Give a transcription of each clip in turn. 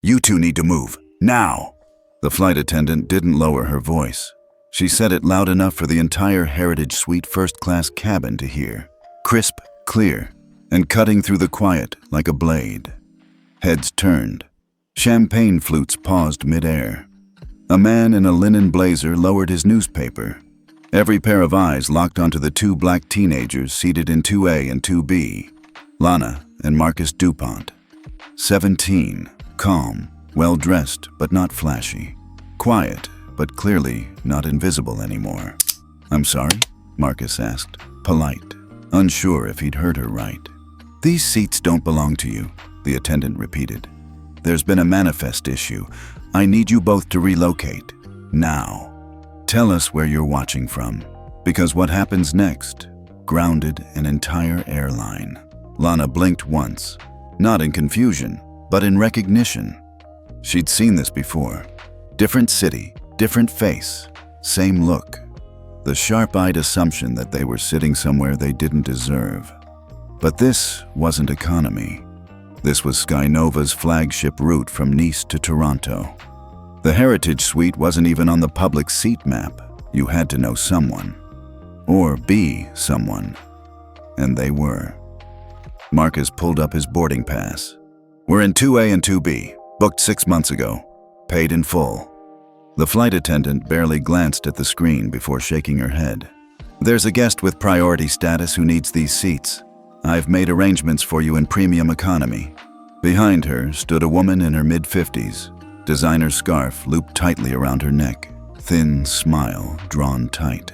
You two need to move. Now! The flight attendant didn't lower her voice. She said it loud enough for the entire Heritage Suite first-class cabin to hear. Crisp, clear, and cutting through the quiet like a blade. Heads turned. Champagne flutes paused midair. A man in a linen blazer lowered his newspaper. Every pair of eyes locked onto the two black teenagers seated in 2A and 2B, Lana and Marcus DuPont. 17, calm, well-dressed but not flashy. Quiet, but clearly not invisible anymore. "I'm sorry?" Marcus asked, polite, unsure if he'd heard her right. "These seats don't belong to you," the attendant repeated. "There's been a manifest issue. I need you both to relocate. Now. Tell us where you're watching from, because what happens next grounded an entire airline." Lana blinked once, not in confusion, but in recognition. She'd seen this before. Different city, different face, same look. The sharp-eyed assumption that they were sitting somewhere they didn't deserve. But this wasn't economy. This was SkyNova's flagship route from Nice to Toronto. The Heritage Suite wasn't even on the public seat map. You had to know someone. Or be someone. And they were. Marcus pulled up his boarding pass. "We're in 2A and 2B, booked 6 months ago, paid in full." The flight attendant barely glanced at the screen before shaking her head. "There's a guest with priority status who needs these seats. I've made arrangements for you in premium economy." Behind her stood a woman in her mid-50s, designer scarf looped tightly around her neck, thin smile drawn tight.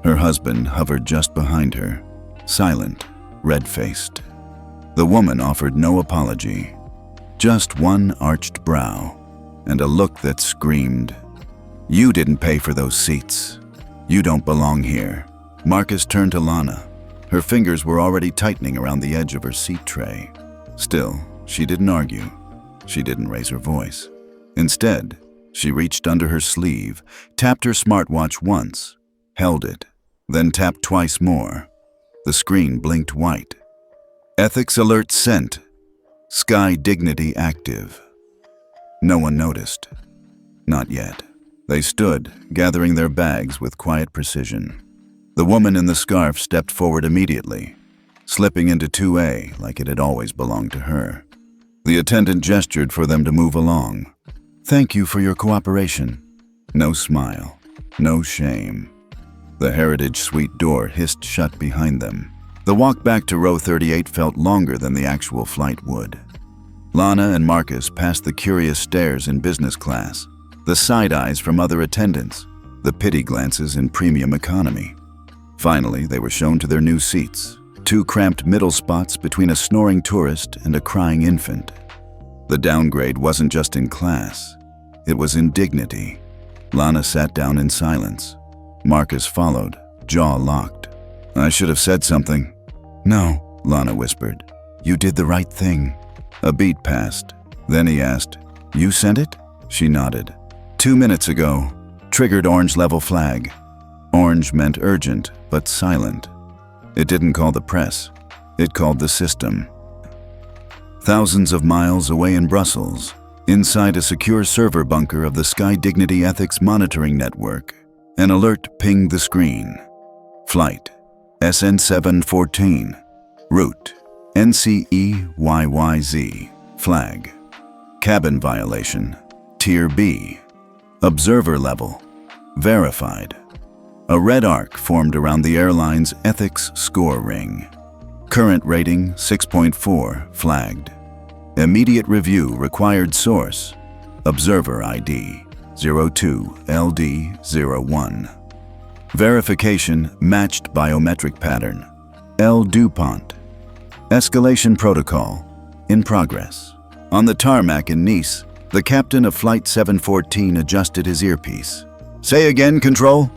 Her husband hovered just behind her, silent, red-faced. The woman offered no apology, just one arched brow and a look that screamed, "You didn't pay for those seats. You don't belong here." Marcus turned to Lana. Her fingers were already tightening around the edge of her seat tray. Still, she didn't argue. She didn't raise her voice. Instead, she reached under her sleeve, tapped her smartwatch once, held it, then tapped twice more. The screen blinked white. "Ethics alert sent. SkyDignity active." No one noticed. Not yet. They stood, gathering their bags with quiet precision. The woman in the scarf stepped forward immediately, slipping into 2A like it had always belonged to her. The attendant gestured for them to move along. "Thank you for your cooperation." No smile, no shame. The Heritage Suite door hissed shut behind them. The walk back to row 38 felt longer than the actual flight would. Lana and Marcus passed the curious stares in business class, the side eyes from other attendants, the pity glances in premium economy. Finally, they were shown to their new seats, 2 cramped middle spots between a snoring tourist and a crying infant. The downgrade wasn't just in class, it was in dignity. Lana sat down in silence. Marcus followed, jaw locked. "I should have said something." "No," Lana whispered. "You did the right thing." A beat passed. Then he asked, "You sent it?" She nodded. 2 minutes ago, triggered orange level flag." Orange meant urgent, but silent. It didn't call the press. It called the system. Thousands of miles away in Brussels, inside a secure server bunker of the SkyDignity Ethics Monitoring Network, an alert pinged the screen. Flight SN714. Route NCEYYZ. Flag. Cabin violation. Tier B. Observer level. Verified. A red arc formed around the airline's ethics score ring. Current rating 6.4. Flagged. Immediate review required source. Observer ID 02LD01. Verification matched biometric pattern. L. DuPont. Escalation protocol in progress. On the tarmac in Nice, the captain of Flight 714 adjusted his earpiece. "Say again, Control?"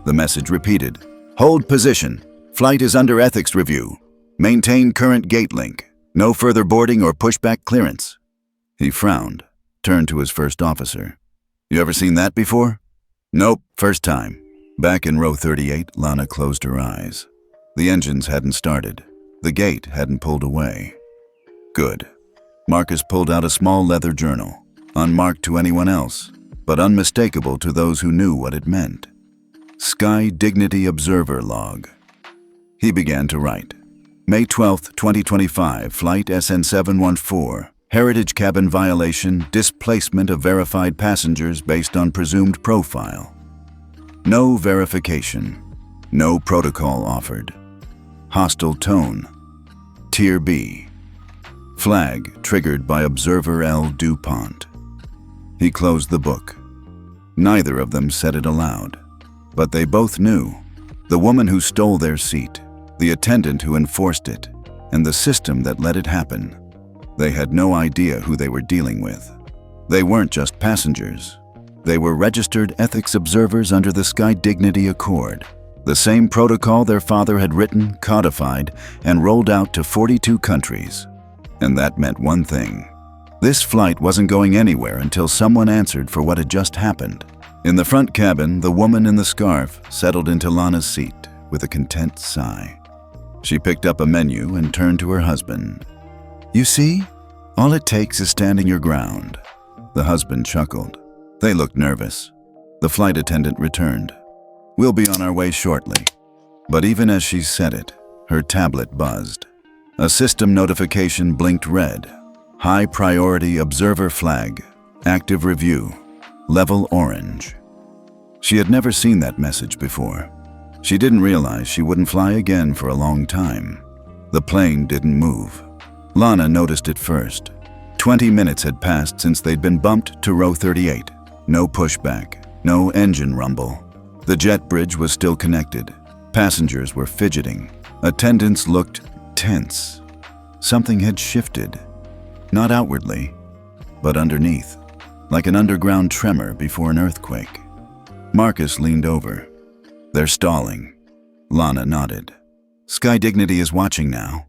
The message repeated. "Hold position. Flight is under ethics review. Maintain current gate link. No further boarding or pushback clearance." He frowned, turned to his first officer. "You ever seen that before?" "Nope, first time." Back in row 38, Lana closed her eyes. The engines hadn't started. The gate hadn't pulled away. Good. Marcus pulled out a small leather journal, unmarked to anyone else, but unmistakable to those who knew what it meant. SkyDignity Observer Log. He began to write. May 12, 2025, Flight SN714. Heritage cabin violation, displacement of verified passengers based on presumed profile. No verification. No protocol offered. Hostile tone. Tier B. Flag triggered by Observer L. DuPont. He closed the book. Neither of them said it aloud, but they both knew. The woman who stole their seat, the attendant who enforced it, and the system that let it happen. They had no idea who they were dealing with. They weren't just passengers. They were registered ethics observers under the SkyDignity Accord, the same protocol their father had written, codified, and rolled out to 42 countries. And that meant one thing. This flight wasn't going anywhere until someone answered for what had just happened. In the front cabin, the woman in the scarf settled into Lana's seat with a content sigh. She picked up a menu and turned to her husband. "You see? All it takes is standing your ground." The husband chuckled. They looked nervous. The flight attendant returned. "We'll be on our way shortly." But even as she said it, her tablet buzzed. A system notification blinked red. High priority observer flag. Active review. Level orange. She had never seen that message before. She didn't realize she wouldn't fly again for a long time. The plane didn't move. Lana noticed it first. 20 minutes had passed since they'd been bumped to row 38. No pushback, no engine rumble. The jet bridge was still connected. Passengers were fidgeting. Attendants looked tense. Something had shifted. Not outwardly, but underneath, like an underground tremor before an earthquake. Marcus leaned over. "They're stalling." Lana nodded. "SkyDignity is watching now."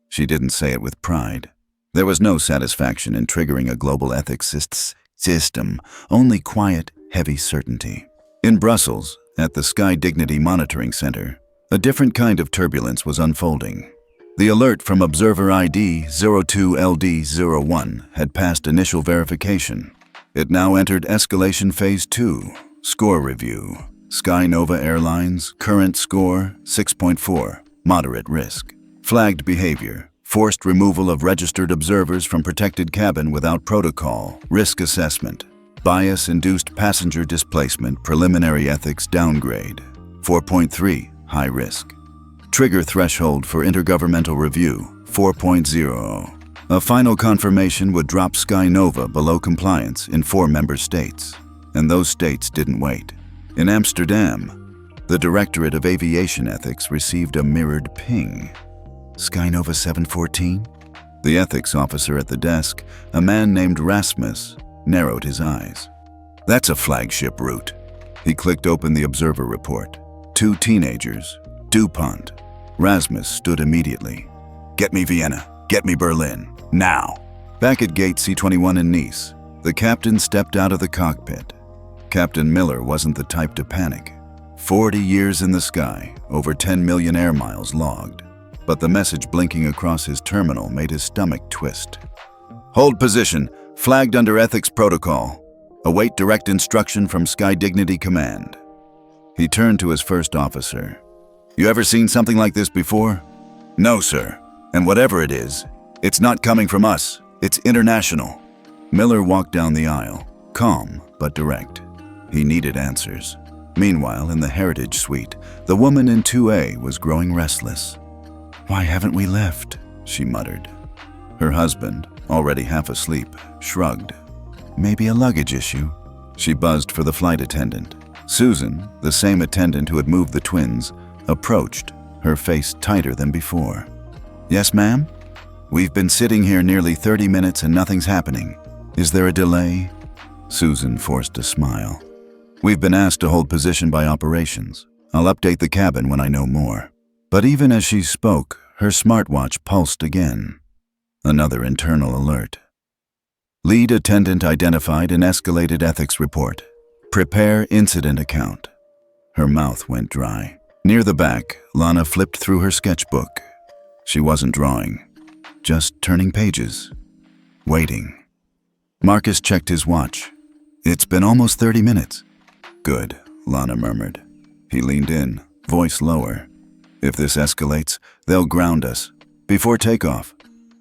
She didn't say it with pride. There was no satisfaction in triggering a global ethics system, only quiet, heavy certainty. In Brussels, at the SkyDignity Monitoring Center, a different kind of turbulence was unfolding. The alert from Observer ID 02LD01 had passed initial verification. It now entered Escalation Phase 2, Score Review. SkyNova Airlines, current score 6.4, moderate risk. Flagged behavior, forced removal of registered observers from protected cabin without protocol, risk assessment. Bias-induced passenger displacement, preliminary ethics downgrade. 4.3, high risk. Trigger threshold for intergovernmental review, 4.0. A final confirmation would drop SkyNova below compliance in 4 member states. And those states didn't wait. In Amsterdam, the Directorate of Aviation Ethics received a mirrored ping. SkyNova 714? The ethics officer at the desk, a man named Rasmus, narrowed his eyes. "That's a flagship route." He clicked open the observer report. 2 teenagers, DuPont. Rasmus stood immediately. "Get me Vienna. Get me Berlin. Now." Back at gate C21 in Nice, the captain stepped out of the cockpit. Captain Miller wasn't the type to panic. 40 years in the sky, over 10 million air miles logged. But the message blinking across his terminal made his stomach twist. "Hold position. Flagged under ethics protocol. Await direct instruction from SkyDignity Command." He turned to his first officer. "You ever seen something like this before?" "No, sir. And whatever it is, it's not coming from us. It's international." Miller walked down the aisle, calm but direct. He needed answers. Meanwhile, in the Heritage Suite, the woman in 2A was growing restless. "Why haven't we left?" she muttered. Her husband, already half asleep, shrugged. "Maybe a luggage issue." She buzzed for the flight attendant. Susan, the same attendant who had moved the twins, approached, her face tighter than before. "Yes, ma'am? We've been sitting here nearly 30 minutes and nothing's happening. Is there a delay?" Susan forced a smile. "We've been asked to hold position by operations. I'll update the cabin when I know more." But even as she spoke, her smartwatch pulsed again. Another internal alert. Lead attendant identified in escalated ethics report. Prepare incident account. Her mouth went dry. Near the back, Lana flipped through her sketchbook. She wasn't drawing, just turning pages. waiting. Marcus checked his watch. It's been almost 30 minutes. Good, Lana murmured. He leaned in, voice lower. If this escalates, they'll ground us. Before takeoff.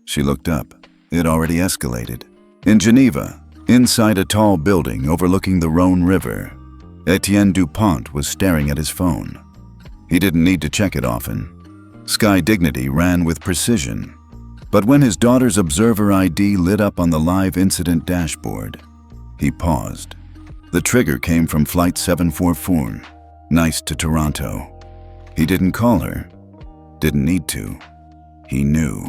She looked up. It already escalated. In Geneva, inside a tall building overlooking the Rhone River, Etienne DuPont was staring at his phone. He didn't need to check it often. SkyDignity ran with precision. But when his daughter's observer ID lit up on the live incident dashboard, he paused. The trigger came from Flight 744, Nice to Toronto. He didn't call her. Didn't need to. He knew.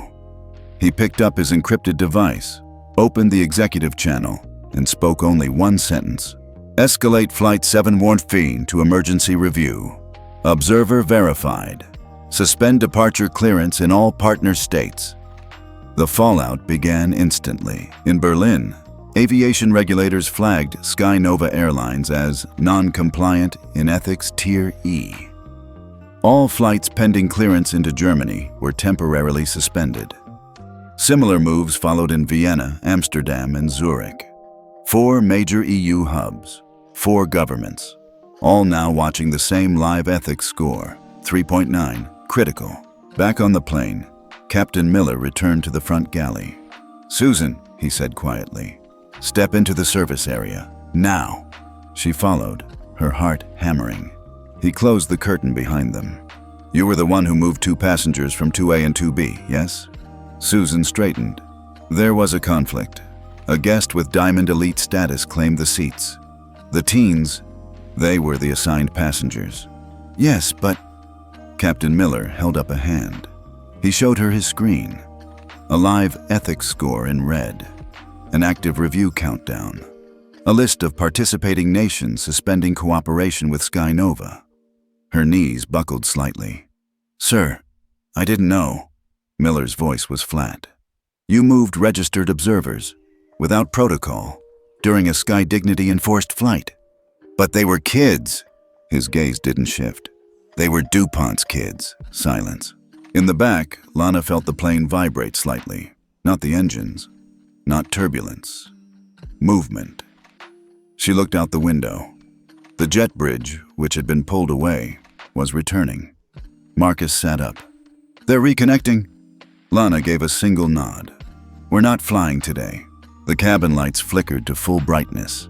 He picked up his encrypted device, opened the executive channel, and spoke only one sentence. Escalate Flight 714 to emergency review. Observer verified. Suspend departure clearance in all partner states. The fallout began instantly. In Berlin, aviation regulators flagged SkyNova Airlines as non-compliant in Ethics Tier E. All flights pending clearance into Germany were temporarily suspended. Similar moves followed in Vienna, Amsterdam, and Zurich. 4 major EU hubs, 4 governments, all now watching the same live ethics score, 3.9, critical. Back on the plane, Captain Miller returned to the front galley. "Susan," he said quietly, "step into the service area, now." She followed, her heart hammering. He closed the curtain behind them. "You were the one who moved 2 passengers from 2A and 2B, yes?" Susan straightened. There was a conflict. A guest with Diamond Elite status claimed the seats. The teens, they were the assigned passengers. "Yes, but..." Captain Miller held up a hand. He showed her his screen. A live ethics score in red. An active review countdown. A list of participating nations suspending cooperation with SkyNova. Her knees buckled slightly. "Sir, I didn't know." Miller's voice was flat. "You moved registered observers, without protocol, during a SkyDignity enforced flight. But they were kids." His gaze didn't shift. "They were DuPont's kids." Silence. In the back, Lana felt the plane vibrate slightly. Not the engines. Not turbulence. Movement. She looked out the window. The jet bridge, which had been pulled away, was returning. Marcus sat up. "They're reconnecting." Lana gave a single nod. "We're not flying today." The cabin lights flickered to full brightness.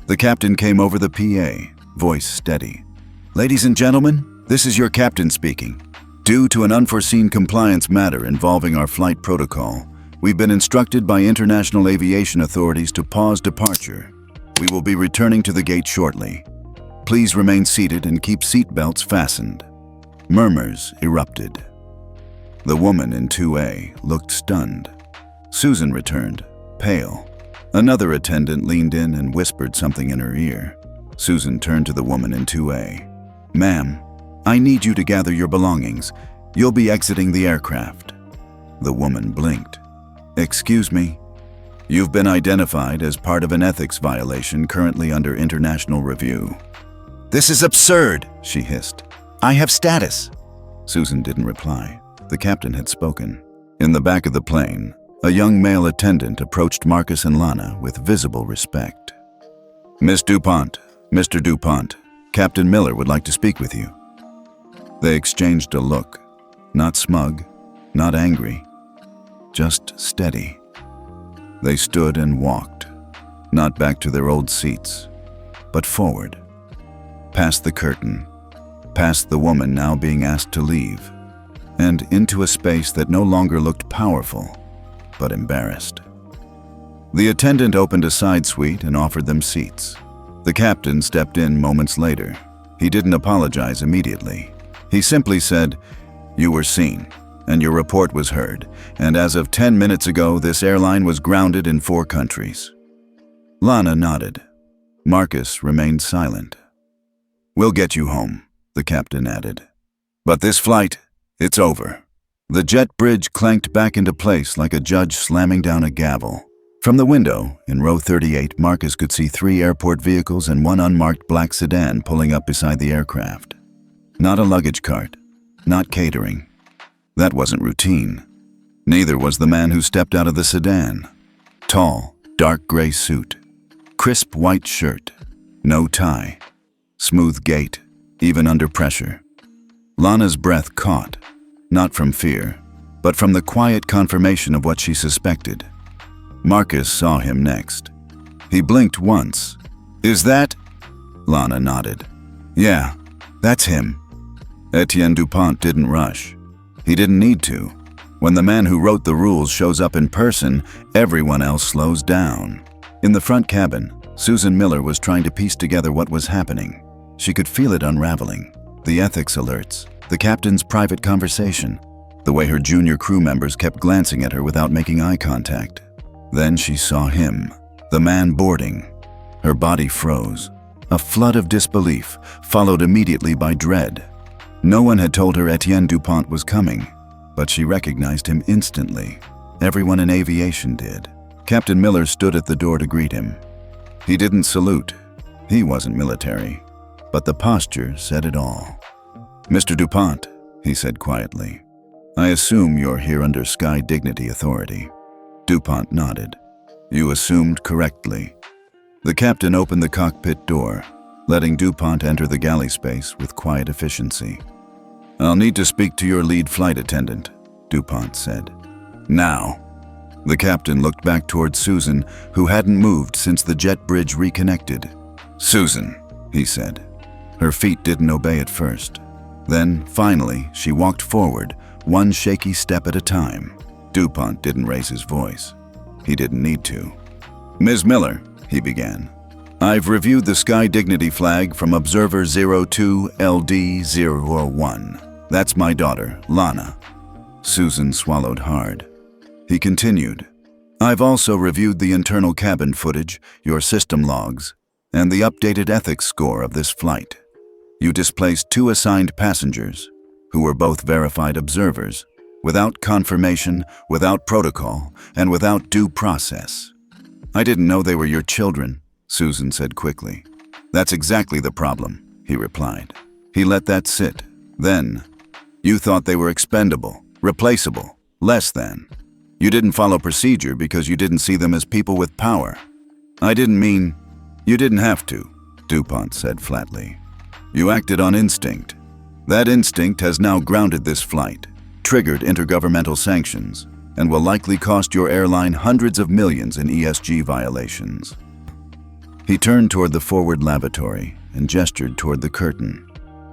The captain came over the PA, voice steady. "Ladies and gentlemen, this is your captain speaking. Due to an unforeseen compliance matter involving our flight protocol, we've been instructed by international aviation authorities to pause departure. We will be returning to the gate shortly. Please remain seated and keep seat belts fastened." Murmurs erupted. The woman in 2A looked stunned. Susan returned, pale. Another attendant leaned in and whispered something in her ear. Susan turned to the woman in 2A. "Ma'am, I need you to gather your belongings. You'll be exiting the aircraft." The woman blinked. "Excuse me?" "You've been identified as part of an ethics violation currently under international review." "This is absurd," she hissed. "I have status." Susan didn't reply. The captain had spoken. In the back of the plane, a young male attendant approached Marcus and Lana with visible respect. "Miss DuPont, Mr. DuPont, Captain Miller would like to speak with you." They exchanged a look. Not smug, not angry, just steady. They stood and walked, not back to their old seats, but forward, past the curtain, past the woman now being asked to leave, and into a space that no longer looked powerful, but embarrassed. The attendant opened a side suite and offered them seats. The captain stepped in moments later. He didn't apologize immediately. He simply said, "You were seen, and your report was heard, and as of 10 minutes ago, this airline was grounded in 4 countries." Lana nodded. Marcus remained silent. "We'll get you home," the captain added. "But this flight, it's over." The jet bridge clanked back into place like a judge slamming down a gavel. From the window, in row 38, Marcus could see 3 airport vehicles and 1 unmarked black sedan pulling up beside the aircraft. Not a luggage cart, not catering. That wasn't routine. Neither was the man who stepped out of the sedan. Tall, dark gray suit. Crisp white shirt. No tie. Smooth gait, even under pressure. Lana's breath caught, not from fear, but from the quiet confirmation of what she suspected. Marcus saw him next. He blinked once. "Is that?" Lana nodded. "Yeah, that's him." Etienne DuPont didn't rush. He didn't need to. When the man who wrote the rules shows up in person, everyone else slows down. In the front cabin, Susan Miller was trying to piece together what was happening. She could feel it unraveling. The ethics alerts, the captain's private conversation, the way her junior crew members kept glancing at her without making eye contact. Then she saw him, the man boarding. Her body froze. A flood of disbelief, followed immediately by dread. No one had told her Etienne DuPont was coming, but she recognized him instantly. Everyone in aviation did. Captain Miller stood at the door to greet him. He didn't salute. He wasn't military, but the posture said it all. "Mr. DuPont," he said quietly, "I assume you're here under SkyDignity authority." DuPont nodded. "You assumed correctly." The captain opened the cockpit door, letting DuPont enter the galley space with quiet efficiency. "I'll need to speak to your lead flight attendant," DuPont said. "Now." The captain looked back toward Susan, who hadn't moved since the jet bridge reconnected. "Susan," he said. Her feet didn't obey at first. Then, finally, she walked forward, one shaky step at a time. DuPont didn't raise his voice. He didn't need to. "Ms. Miller," he began, "I've reviewed the SkyDignity flag from Observer 02LD01. That's my daughter, Lana." Susan swallowed hard. He continued, "I've also reviewed the internal cabin footage, your system logs, and the updated ethics score of this flight. You displaced 2 assigned passengers, who were both verified observers, without confirmation, without protocol, and without due process." "I didn't know they were your children," Susan said quickly. "That's exactly the problem," he replied. He let that sit. Then, "You thought they were expendable, replaceable, less than. You didn't follow procedure because you didn't see them as people with power." "I didn't mean—" "You didn't have to," DuPont said flatly. "You acted on instinct. That instinct has now grounded this flight, triggered intergovernmental sanctions, and will likely cost your airline hundreds of millions in ESG violations." He turned toward the forward lavatory and gestured toward the curtain.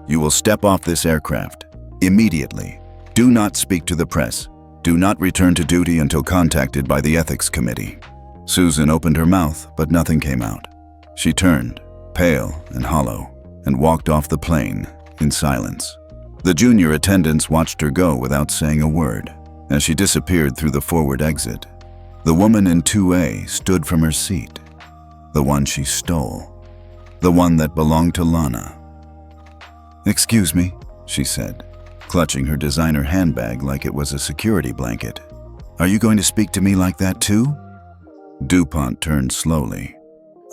"You will step off this aircraft, immediately. Do not speak to the press. Do not return to duty until contacted by the ethics committee." Susan opened her mouth, but nothing came out. She turned, pale and hollow, and walked off the plane in silence. The junior attendants watched her go without saying a word. As she disappeared through the forward exit, the woman in 2A stood from her seat. The one she stole. The one that belonged to Lana. "Excuse me," she said, clutching her designer handbag like it was a security blanket. "Are you going to speak to me like that too?" DuPont turned slowly.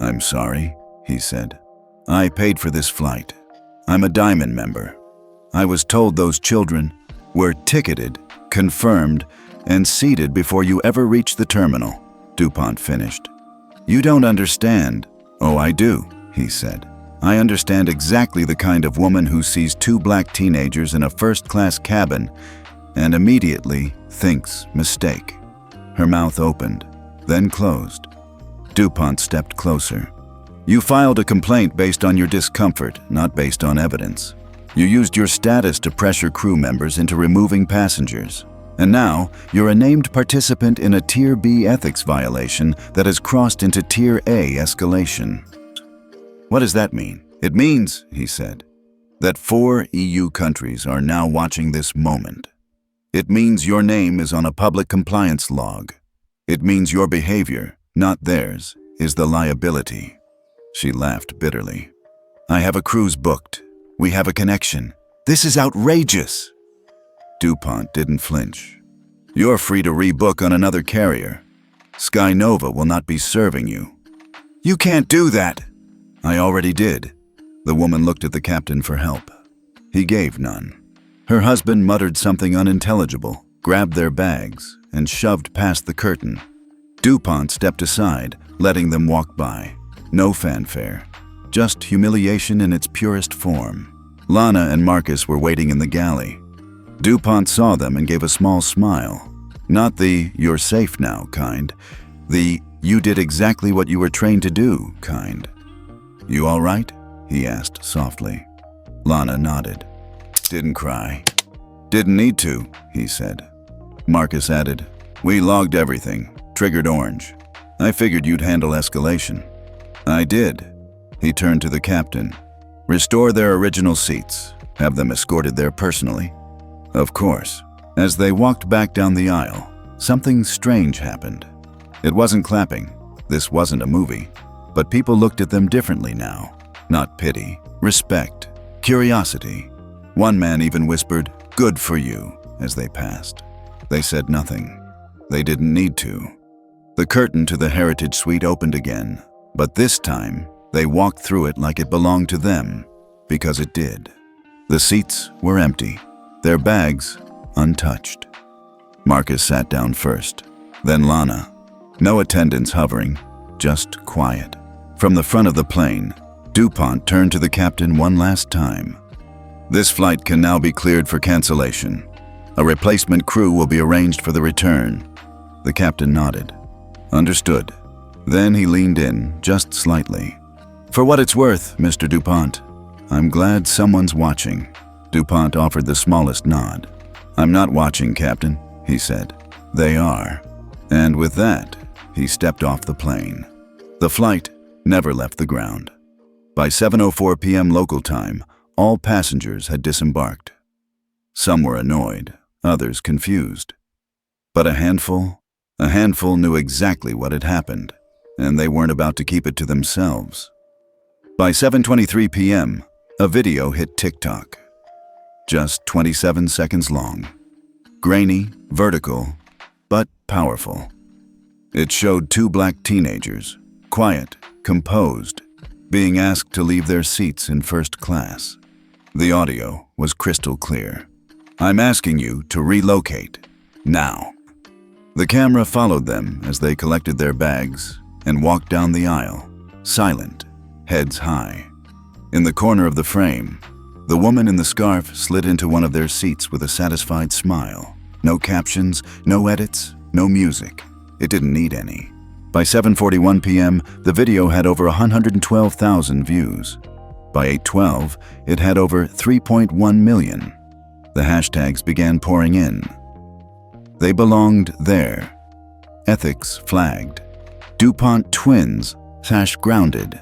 "I'm sorry," he said. "I paid for this flight. I'm a Diamond member. I was told those children were ticketed, confirmed, and seated before you ever reached the terminal," DuPont finished. "You don't understand." "Oh, I do," he said. "I understand exactly the kind of woman who sees 2 black teenagers in a first-class cabin and immediately thinks mistake." Her mouth opened, then closed. DuPont stepped closer. "You filed a complaint based on your discomfort, not based on evidence. You used your status to pressure crew members into removing passengers. And now, you're a named participant in a Tier B ethics violation that has crossed into Tier A escalation." "What does that mean?" "It means," he said, "that 4 EU countries are now watching this moment. It means your name is on a public compliance log. It means your behavior, not theirs, is the liability." She laughed bitterly. "I have a cruise booked. We have a connection. This is outrageous." DuPont didn't flinch. "You're free to rebook on another carrier. Sky Nova will not be serving you." "You can't do that." "I already did." The woman looked at the captain for help. He gave none. Her husband muttered something unintelligible, grabbed their bags, and shoved past the curtain. DuPont stepped aside, letting them walk by. No fanfare, just humiliation in its purest form. Lana and Marcus were waiting in the galley. DuPont saw them and gave a small smile. Not the "you're safe now" kind, the "you did exactly what you were trained to do" kind. "You all right?" he asked softly. Lana nodded. "Didn't cry." "Didn't need to," he said. Marcus added, "We logged everything, triggered orange. I figured you'd handle escalation." "I did." He turned to the captain. "Restore their original seats. Have them escorted there personally." "Of course." As they walked back down the aisle, something strange happened. It wasn't clapping. This wasn't a movie. But people looked at them differently now. Not pity, respect, curiosity. One man even whispered, "Good for you," as they passed. They said nothing. They didn't need to. The curtain to the Heritage Suite opened again, but this time they walked through it like it belonged to them, because it did. The seats were empty, their bags untouched. Marcus sat down first, then Lana. No attendants hovering, just quiet. From the front of the plane, DuPont turned to the captain one last time. "This flight can now be cleared for cancellation. A replacement crew will be arranged for the return." The captain nodded. "Understood." Then he leaned in, just slightly. "For what it's worth, Mr. DuPont, I'm glad someone's watching." DuPont offered the smallest nod. "I'm not watching, Captain," he said. "They are." And with that, he stepped off the plane. The flight never left the ground. By 7:04 p.m. local time, all passengers had disembarked. Some were annoyed, others confused. But a handful knew exactly what had happened, and they weren't about to keep it to themselves. By 7:23 p.m., a video hit TikTok. Just 27 seconds long. Grainy, vertical, but powerful. It showed two black teenagers, quiet, composed, being asked to leave their seats in first class. The audio was crystal clear. "I'm asking you to relocate, now." The camera followed them as they collected their bags and walked down the aisle, silent, heads high. In the corner of the frame, the woman in the scarf slid into one of their seats with a satisfied smile. No captions, no edits, no music. It didn't need any. By 7:41 p.m., the video had over 112,000 views. By 8:12, it had over 3.1 million. The hashtags began pouring in. They belonged there. Ethics flagged. DuPont twins #grounded.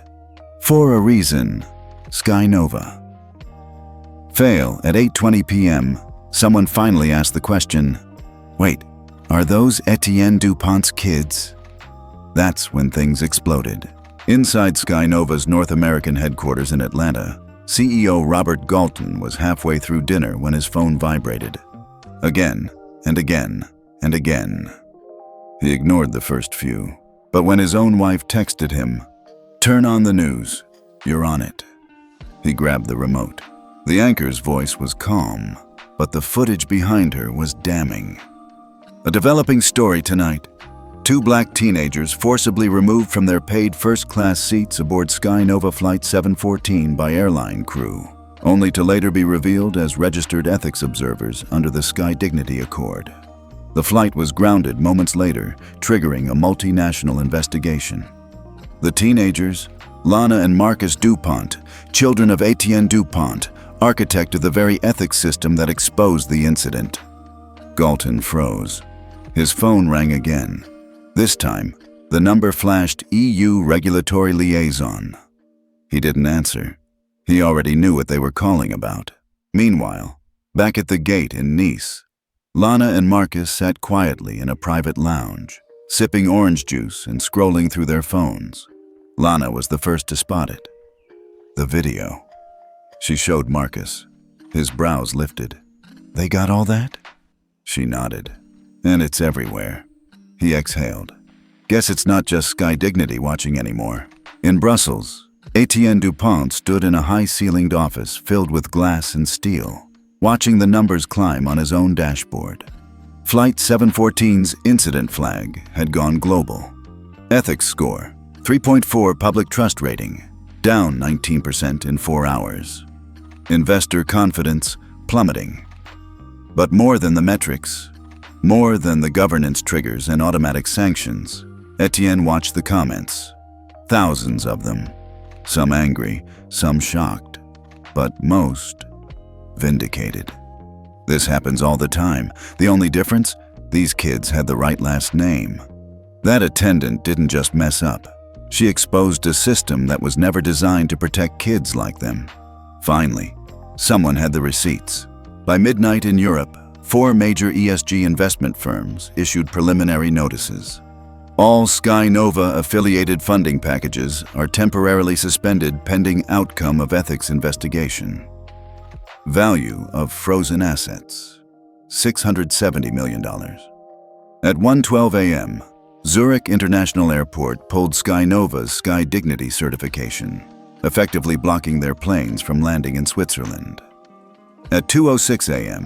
For a reason, Sky Nova. Fail at 8:20 p.m., someone finally asked the question, "Wait, are those Etienne DuPont's kids?" That's when things exploded. Inside Sky Nova's North American headquarters in Atlanta, CEO Robert Galton was halfway through dinner when his phone vibrated. Again, and again, and again. He ignored the first few, but when his own wife texted him, "Turn on the news, you're on it," he grabbed the remote. The anchor's voice was calm, but the footage behind her was damning. A developing story tonight. Two black teenagers forcibly removed from their paid first-class seats aboard Sky Nova Flight 714 by airline crew, only to later be revealed as registered ethics observers under the SkyDignity Accord. The flight was grounded moments later, triggering a multinational investigation. The teenagers, Lana and Marcus DuPont, children of Etienne DuPont, architect of the very ethics system that exposed the incident. Galton froze. His phone rang again. This time, the number flashed EU Regulatory Liaison. He didn't answer. He already knew what they were calling about. Meanwhile, back at the gate in Nice, Lana and Marcus sat quietly in a private lounge, sipping orange juice and scrolling through their phones. Lana was the first to spot it. The video. She showed Marcus. His brows lifted. "They got all that?" She nodded. "And it's everywhere." He exhaled. "Guess it's not just SkyDignity watching anymore." In Brussels, Etienne DuPont stood in a high-ceilinged office filled with glass and steel, watching the numbers climb on his own dashboard. Flight 714's incident flag had gone global. Ethics score, 3.4 public trust rating, down 19% in 4 hours. Investor confidence plummeting. But more than the metrics, more than the governance triggers and automatic sanctions, Etienne watched the comments. Thousands of them. Some angry, some shocked, but most vindicated. This happens all the time. The only difference? These kids had the right last name. That attendant didn't just mess up. She exposed a system that was never designed to protect kids like them. Finally, someone had the receipts. By midnight in Europe, 4 major ESG investment firms issued preliminary notices. All SkyNova-affiliated funding packages are temporarily suspended pending outcome of ethics investigation. Value of frozen assets, $670 million. At 1:12 a.m., Zurich International Airport pulled SkyNova's SkyDignity certification, effectively blocking their planes from landing in Switzerland. At 2:06 a.m.,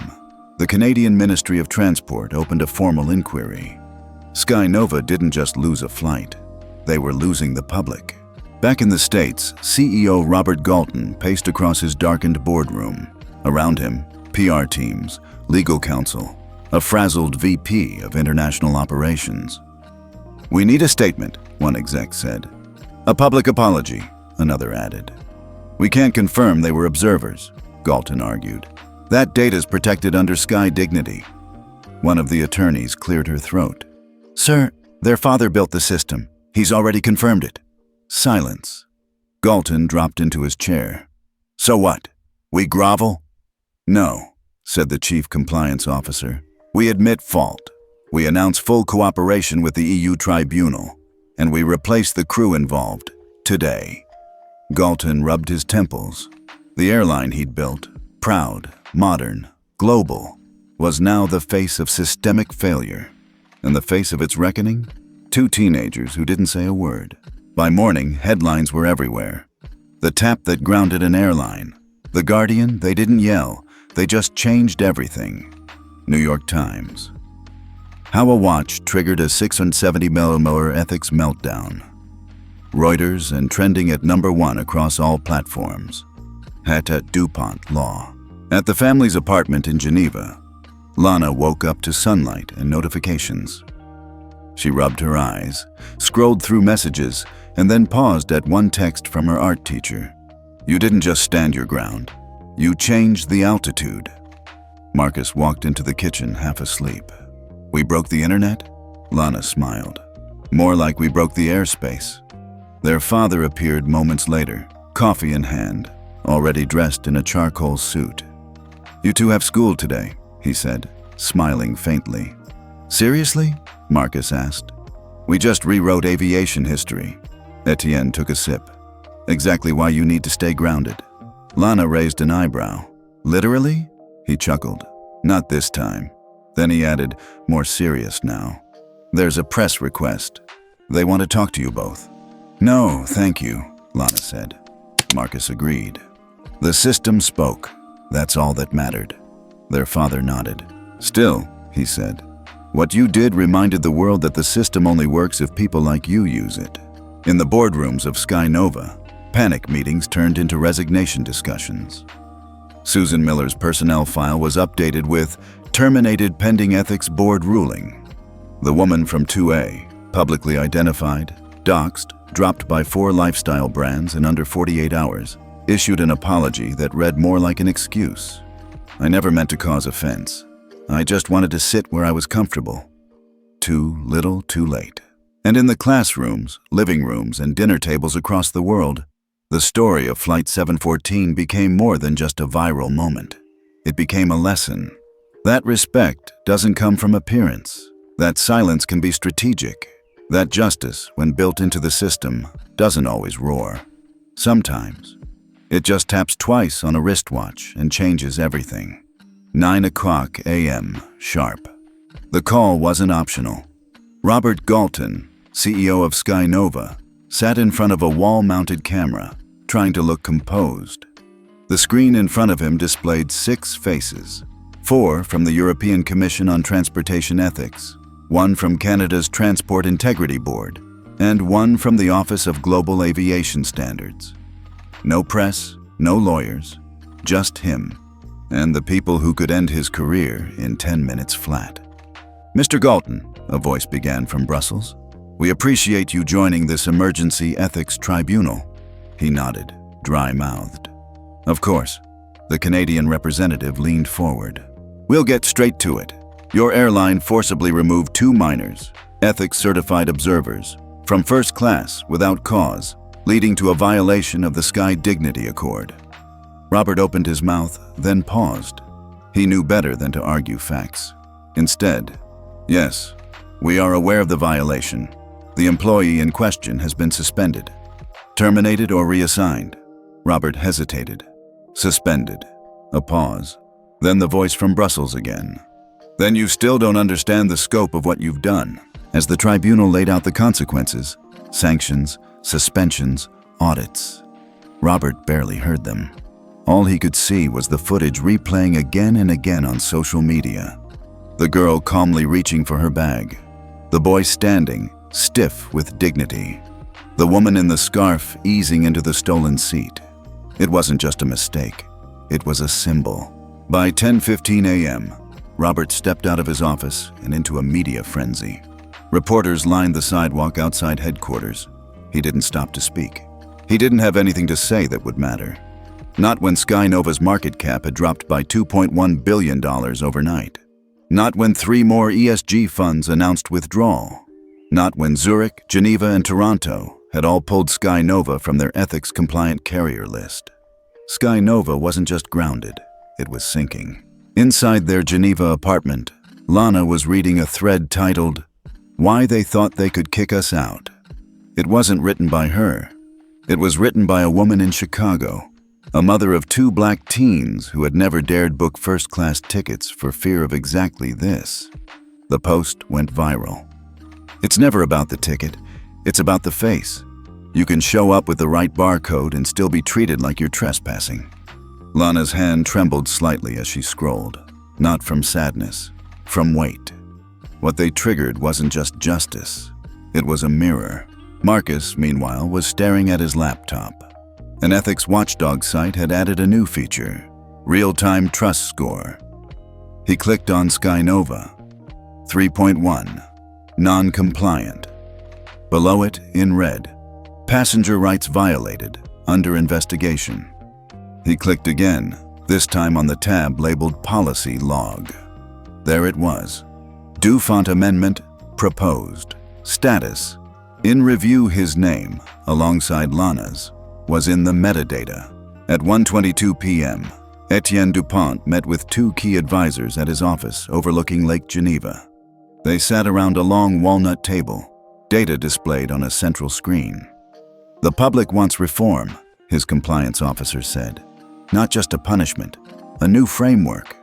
the Canadian Ministry of Transport opened a formal inquiry. SkyNova didn't just lose a flight, they were losing the public. Back in the States, CEO Robert Galton paced across his darkened boardroom. Around him, PR teams, legal counsel, a frazzled VP of international operations. "We need a statement," one exec said. "A public apology," another added. "We can't confirm they were observers," Galton argued. "That data's protected under SkyDignity." One of the attorneys cleared her throat. "Sir, their father built the system. He's already confirmed it." Silence. Galton dropped into his chair. "So what? We grovel?" "No," said the chief compliance officer. "We admit fault. We announce full cooperation with the EU tribunal, and we replace the crew involved today." Galton rubbed his temples. The airline he'd built, proud, modern, global, was now the face of systemic failure. And the face of its reckoning? 2 teenagers who didn't say a word. By morning, headlines were everywhere. The tap that grounded an airline. The Guardian, they didn't yell. They just changed everything. New York Times. How a watch triggered a $670 million ethics meltdown. Reuters and trending at #1 across all platforms. At DuPont Law. At the family's apartment in Geneva, Lana woke up to sunlight and notifications. She rubbed her eyes, scrolled through messages, and then paused at one text from her art teacher. "You didn't just stand your ground. You changed the altitude." Marcus walked into the kitchen half asleep. "We broke the internet?" Lana smiled. "More like we broke the airspace." Their father appeared moments later, coffee in hand, already dressed in a charcoal suit. "You two have school today," he said, smiling faintly. "Seriously?" Marcus asked. "We just rewrote aviation history." Etienne took a sip. "Exactly why you need to stay grounded." Lana raised an eyebrow. "Literally?" He chuckled. "Not this time." Then he added, more serious now. "There's a press request. They want to talk to you both." "No, thank you," Lana said. Marcus agreed. The system spoke. That's all that mattered. Their father nodded. "Still," he said, "what you did reminded the world that the system only works if people like you use it." In the boardrooms of SkyNova, panic meetings turned into resignation discussions. Susan Miller's personnel file was updated with "terminated pending ethics board ruling." The woman from 2A, publicly identified, doxed, dropped by 4 lifestyle brands in under 48 hours, issued an apology that read more like an excuse. "I never meant to cause offense. I just wanted to sit where I was comfortable." Too little, too late. And in the classrooms, living rooms, and dinner tables across the world, the story of Flight 714 became more than just a viral moment. It became a lesson. That respect doesn't come from appearance. That silence can be strategic. That justice, when built into the system, doesn't always roar. Sometimes. It just taps twice on a wristwatch and changes everything. 9:00 a.m. sharp. The call wasn't optional. Robert Galton, CEO of SkyNova, sat in front of a wall-mounted camera, trying to look composed. The screen in front of him displayed 6 faces. 4 from the European Commission on Transportation Ethics, 1 from Canada's Transport Integrity Board, and one from the Office of Global Aviation Standards. No press, no lawyers, just him, and the people who could end his career in 10 minutes flat. "Mr. Galton," a voice began from Brussels, "we appreciate you joining this emergency ethics tribunal." He nodded, dry-mouthed. "Of course." The Canadian representative leaned forward. "We'll get straight to it. Your airline forcibly removed 2 minors, ethics-certified observers, from first class without cause, leading to a violation of the SkyDignity Accord." Robert opened his mouth, then paused. He knew better than to argue facts. Instead, "Yes, we are aware of the violation. The employee in question has been suspended, terminated or reassigned." Robert hesitated. "Suspended." A pause. Then the voice from Brussels again. "Then you still don't understand the scope of what you've done." As the tribunal laid out the consequences, sanctions, suspensions, audits, Robert barely heard them. All he could see was the footage replaying again and again on social media. The girl calmly reaching for her bag. The boy standing, stiff with dignity. The woman in the scarf easing into the stolen seat. It wasn't just a mistake. It was a symbol. By 10:15 a.m., Robert stepped out of his office and into a media frenzy. Reporters lined the sidewalk outside headquarters. He didn't stop to speak. He didn't have anything to say that would matter. Not when SkyNova's market cap had dropped by $2.1 billion overnight. Not when 3 more ESG funds announced withdrawal. Not when Zurich, Geneva, and Toronto had all pulled SkyNova from their ethics-compliant carrier list. SkyNova wasn't just grounded, it was sinking. Inside their Geneva apartment, Lana was reading a thread titled, "Why They Thought They Could Kick Us Out." It wasn't written by her. It was written by a woman in Chicago, a mother of 2 black teens who had never dared book first-class tickets for fear of exactly this. The post went viral. "It's never about the ticket, it's about the face. You can show up with the right barcode and still be treated like you're trespassing." Lana's hand trembled slightly as she scrolled, not from sadness, from weight. What they triggered wasn't just justice, it was a mirror. Marcus, meanwhile, was staring at his laptop. An ethics watchdog site had added a new feature, real-time trust score. He clicked on SkyNova. 3.1, non-compliant. Below it, in red, passenger rights violated, under investigation. He clicked again, this time on the tab labeled Policy Log. There it was. DuPont Amendment proposed. Status. In review, his name, alongside Lana's, was in the metadata. At 1:22 p.m., Etienne DuPont met with 2 key advisors at his office overlooking Lake Geneva. They sat around a long walnut table, data displayed on a central screen. "The public wants reform," his compliance officer said. "Not just a punishment, a new framework.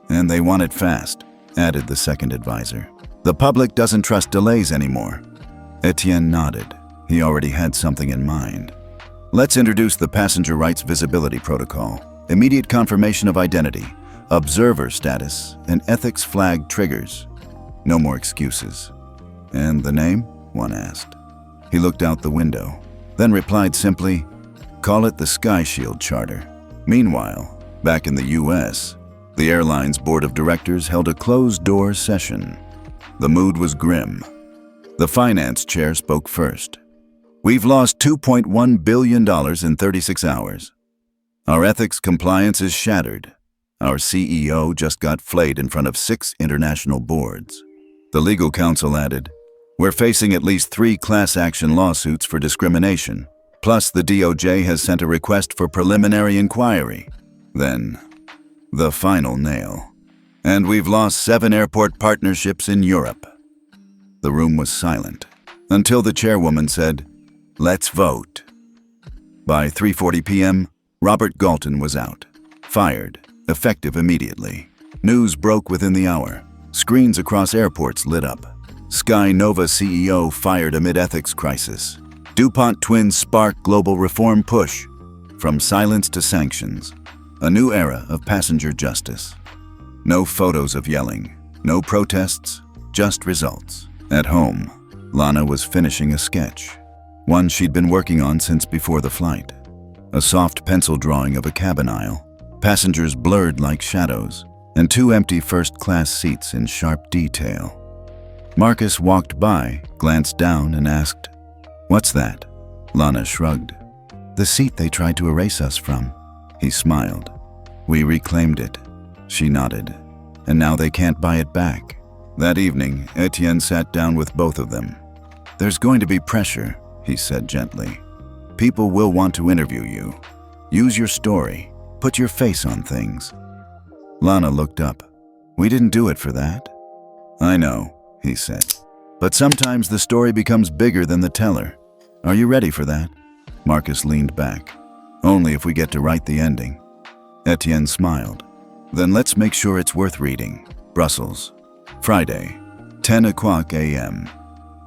And they want it fast," added the second advisor. "The public doesn't trust delays anymore." Etienne nodded. He already had something in mind. "Let's introduce the Passenger Rights Visibility Protocol, immediate confirmation of identity, observer status, and ethics flag triggers. No more excuses." "And the name?" one asked. He looked out the window, then replied simply, "Call it the SkyShield Charter." Meanwhile, back in the US, the airline's board of directors held a closed-door session. The mood was grim. The finance chair spoke first. "We've lost $2.1 billion in 36 hours. Our ethics compliance is shattered. Our CEO just got flayed in front of 6 international boards." The legal counsel added, "We're facing at least 3 class action lawsuits for discrimination, plus the DOJ has sent a request for preliminary inquiry." Then, the final nail. "And we've lost 7 airport partnerships in Europe." The room was silent, until the chairwoman said, "Let's vote." By 3:40 p.m., Robert Galton was out. Fired, effective immediately. News broke within the hour. Screens across airports lit up. SkyNova CEO fired amid ethics crisis. DuPont twins spark global reform push. From silence to sanctions. A new era of passenger justice. No photos of yelling, no protests, just results. At home, Lana was finishing a sketch, one she'd been working on since before the flight. A soft pencil drawing of a cabin aisle, passengers blurred like shadows, and 2 empty first-class seats in sharp detail. Marcus walked by, glanced down, and asked, "What's that?" Lana shrugged. "The seat they tried to erase us from." He smiled. "We reclaimed it." She nodded. "And now they can't buy it back." That evening, Etienne sat down with both of them. "There's going to be pressure," he said gently. "People will want to interview you. Use your story. Put your face on things." Lana looked up. "We didn't do it for that." "I know," he said. "But sometimes the story becomes bigger than the teller. Are you ready for that?" Marcus leaned back. "Only if we get to write the ending." Etienne smiled. "Then let's make sure it's worth reading." Brussels, Friday, 10 o'clock a.m.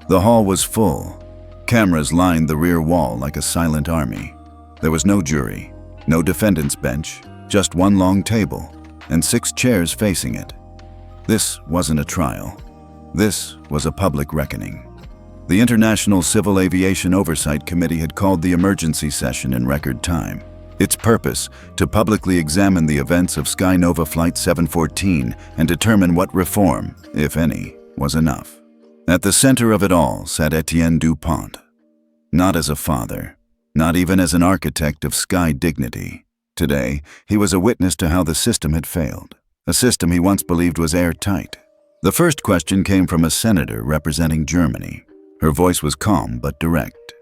The hall was full. Cameras lined the rear wall like a silent army. There was no jury, no defendant's bench, just one long table, and 6 chairs facing it. This wasn't a trial. This was a public reckoning. The International Civil Aviation Oversight Committee had called the emergency session in record time. Its purpose, to publicly examine the events of SkyNova Flight 714 and determine what reform, if any, was enough. At the center of it all sat Etienne DuPont. Not as a father, not even as an architect of SkyDignity. Today, he was a witness to how the system had failed, a system he once believed was airtight. The first question came from a senator representing Germany. Her voice was calm but direct.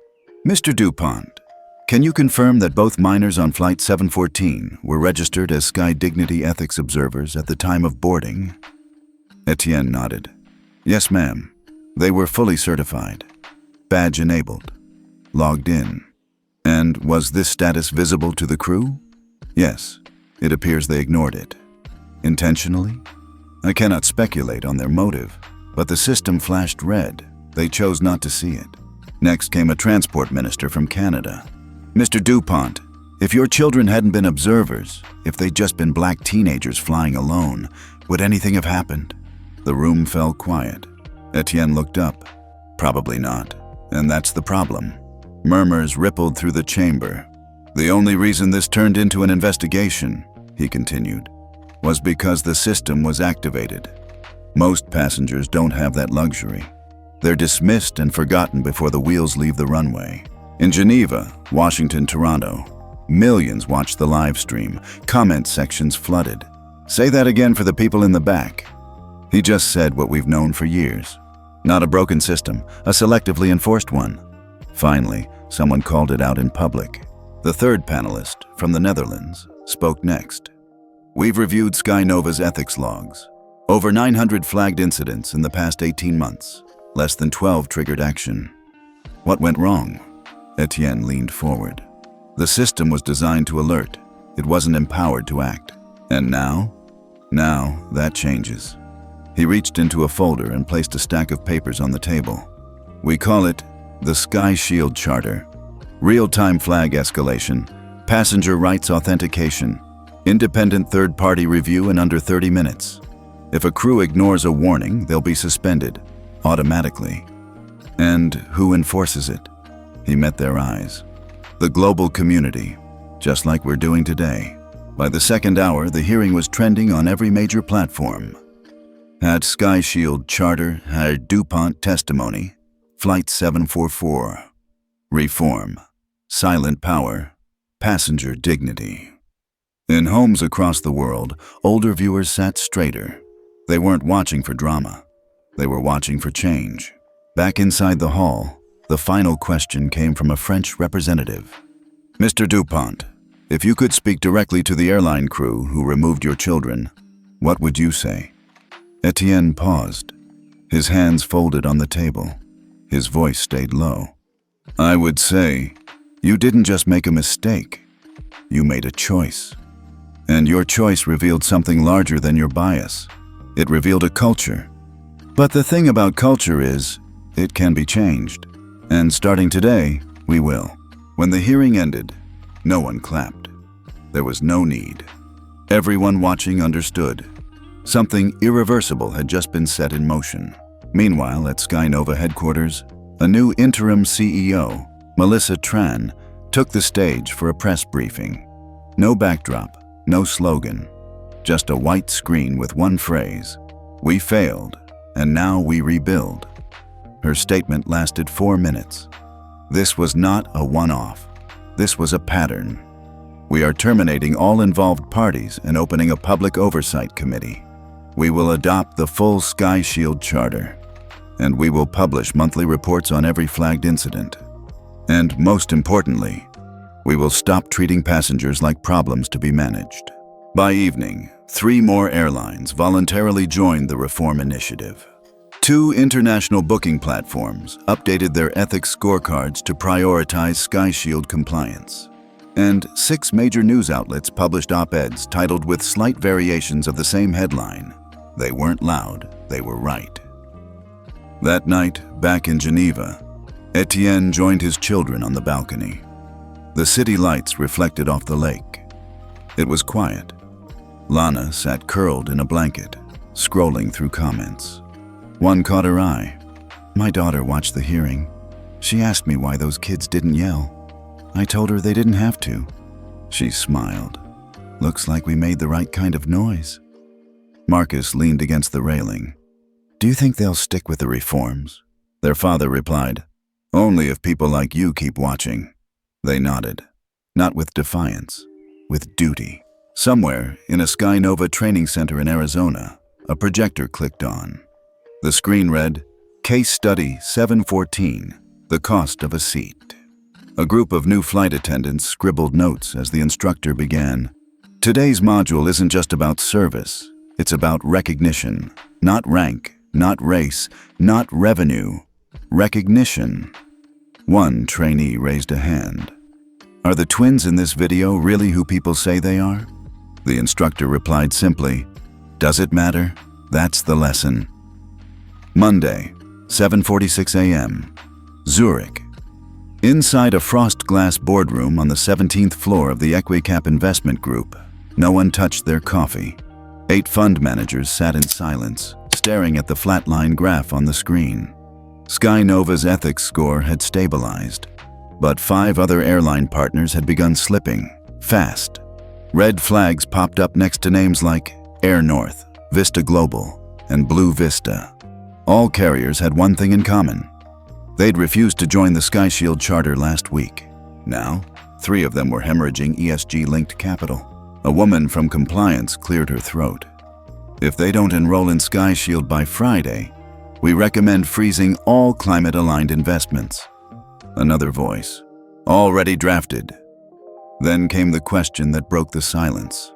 "Mr. DuPont, can you confirm that both minors on Flight 714 were registered as SkyDignity ethics observers at the time of boarding?" Etienne nodded. "Yes, ma'am. They were fully certified. Badge enabled. Logged in. And was this status visible to the crew?" "Yes. It appears they ignored it." "Intentionally?" "I cannot speculate on their motive, but the system flashed red. They chose not to see it." Next came a transport minister from Canada. "Mr. DuPont, if your children hadn't been observers, if they'd just been black teenagers flying alone, would anything have happened?" The room fell quiet. Etienne looked up. "Probably not, and that's the problem." Murmurs rippled through the chamber. "The only reason this turned into an investigation," he continued, "was because the system was activated. Most passengers don't have that luxury. They're dismissed and forgotten before the wheels leave the runway. In Geneva, Washington, Toronto, millions watched the live stream, comment sections flooded. Say that again for the people in the back." He just said what we've known for years. Not a broken system, a selectively enforced one. Finally, someone called it out in public. The third panelist, from the Netherlands, spoke next. "We've reviewed SkyNova's ethics logs. Over 900 flagged incidents in the past 18 months. Less than 12 triggered action." "What went wrong?" Etienne leaned forward. "The system was designed to alert. It wasn't empowered to act. And now? Now, that changes." He reached into a folder and placed a stack of papers on the table. "We call it the SkyShield Charter. Real-time flag escalation, passenger rights authentication, independent third-party review in under 30 minutes. If a crew ignores a warning, they'll be suspended, automatically. And who enforces it?" He met their eyes. "The global community, just like we're doing today." By the second hour, the hearing was trending on every major platform. Had SkyShield Charter had DuPont testimony? Flight 744. Reform. Silent power. Passenger dignity. In homes across the world, older viewers sat straighter. They weren't watching for drama. They were watching for change. Back inside the hall, the final question came from a French representative. "Mr. DuPont, if you could speak directly to the airline crew who removed your children, what would you say?" Etienne paused. His hands folded on the table. His voice stayed low. "I would say, you didn't just make a mistake. You made a choice. And your choice revealed something larger than your bias. It revealed a culture. But the thing about culture is, it can be changed. And starting today, we will." When the hearing ended, no one clapped. There was no need. Everyone watching understood. Something irreversible had just been set in motion. Meanwhile, at SkyNova headquarters, A new interim CEO, Melissa Tran, took the stage for a press briefing. No backdrop, no slogan, just a white screen with one phrase: "We failed, and now we rebuild." Her statement lasted 4 minutes. This was not a one-off. This was a pattern. "We are terminating all involved parties and opening a public oversight committee. We will adopt the full SkyShield Charter. And we will publish monthly reports on every flagged incident. And most importantly, we will stop treating passengers like problems to be managed." By evening, 3 more airlines voluntarily joined the reform initiative. 2 international booking platforms updated their ethics scorecards to prioritize SkyShield compliance. And 6 major news outlets published op-eds titled with slight variations of the same headline: "They weren't loud, they were right." That night, back in Geneva, Etienne joined his children on the balcony. The city lights reflected off the lake. It was quiet. Lana sat curled in a blanket, scrolling through comments. One caught her eye. "My daughter watched the hearing. She asked me why those kids didn't yell. I told her they didn't have to." She smiled. "Looks like we made the right kind of noise." Marcus leaned against the railing. "Do you think they'll stick with the reforms?" Their father replied, "Only if people like you keep watching." They nodded, not with defiance, with duty. Somewhere in a SkyNova training center in Arizona, a projector clicked on. The screen read, "Case Study 714, The Cost of a Seat." A group of new flight attendants scribbled notes as the instructor began. "Today's module isn't just about service, it's about recognition, not rank, not race, not revenue. Recognition." One trainee raised a hand. "Are the twins in this video really who people say they are?" The instructor replied simply, "Does it matter? That's the lesson." Monday, 7:46 a.m., Zurich. Inside a frost glass boardroom on the 17th floor of the EquiCap Investment Group, no one touched their coffee. 8 fund managers sat in silence, staring at the flatline graph on the screen. SkyNova's ethics score had stabilized, but 5 other airline partners had begun slipping, fast. Red flags popped up next to names like Air North, Vista Global, and Blue Vista. All carriers had one thing in common. They'd refused to join the SkyShield Charter last week. Now, 3 of them were hemorrhaging ESG-linked capital. A woman from compliance cleared her throat. "If they don't enroll in SkyShield by Friday, we recommend freezing all climate-aligned investments." Another voice, "Already drafted." Then came the question that broke the silence.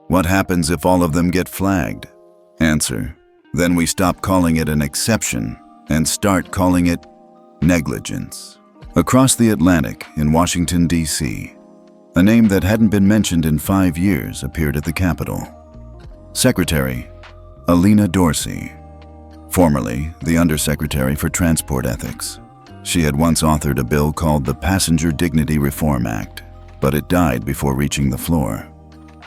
What happens if all of them get flagged? Answer, then we stop calling it an exception and start calling it negligence. Across the Atlantic in Washington, D.C., a name that hadn't been mentioned in 5 years appeared at the Capitol. Secretary Alina Dorsey, formerly the Undersecretary for Transport Ethics. She had once authored a bill called the Passenger Dignity Reform Act, but it died before reaching the floor.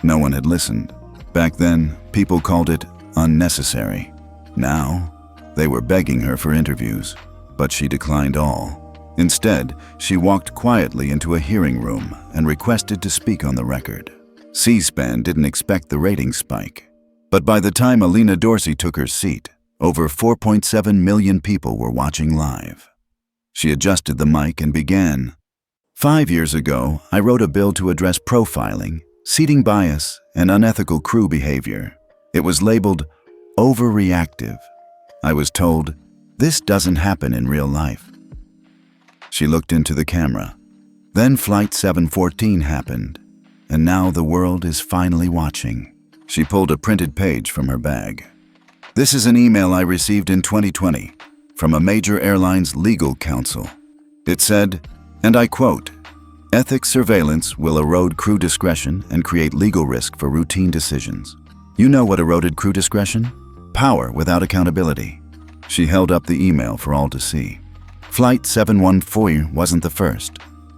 No one had listened. Back then, people called it unnecessary. Now, they were begging her for interviews, but she declined all. Instead, she walked quietly into a hearing room and requested to speak on the record. C-SPAN didn't expect the ratings spike. But by the time Alina Dorsey took her seat, over 4.7 million people were watching live. She adjusted the mic and began. 5 years ago, I wrote a bill to address profiling, seating bias, and unethical crew behavior. It was labeled overreactive. I was told, this doesn't happen in real life. She looked into the camera. Then Flight 714 happened, and now the world is finally watching. She pulled a printed page from her bag. This is an email I received in 2020 from a major airline's legal counsel. It said, and I quote, "Ethics surveillance will erode crew discretion and create legal risk for routine decisions." You know what eroded crew discretion? Power without accountability. She held up the email for all to see. Flight 714 wasn't the first.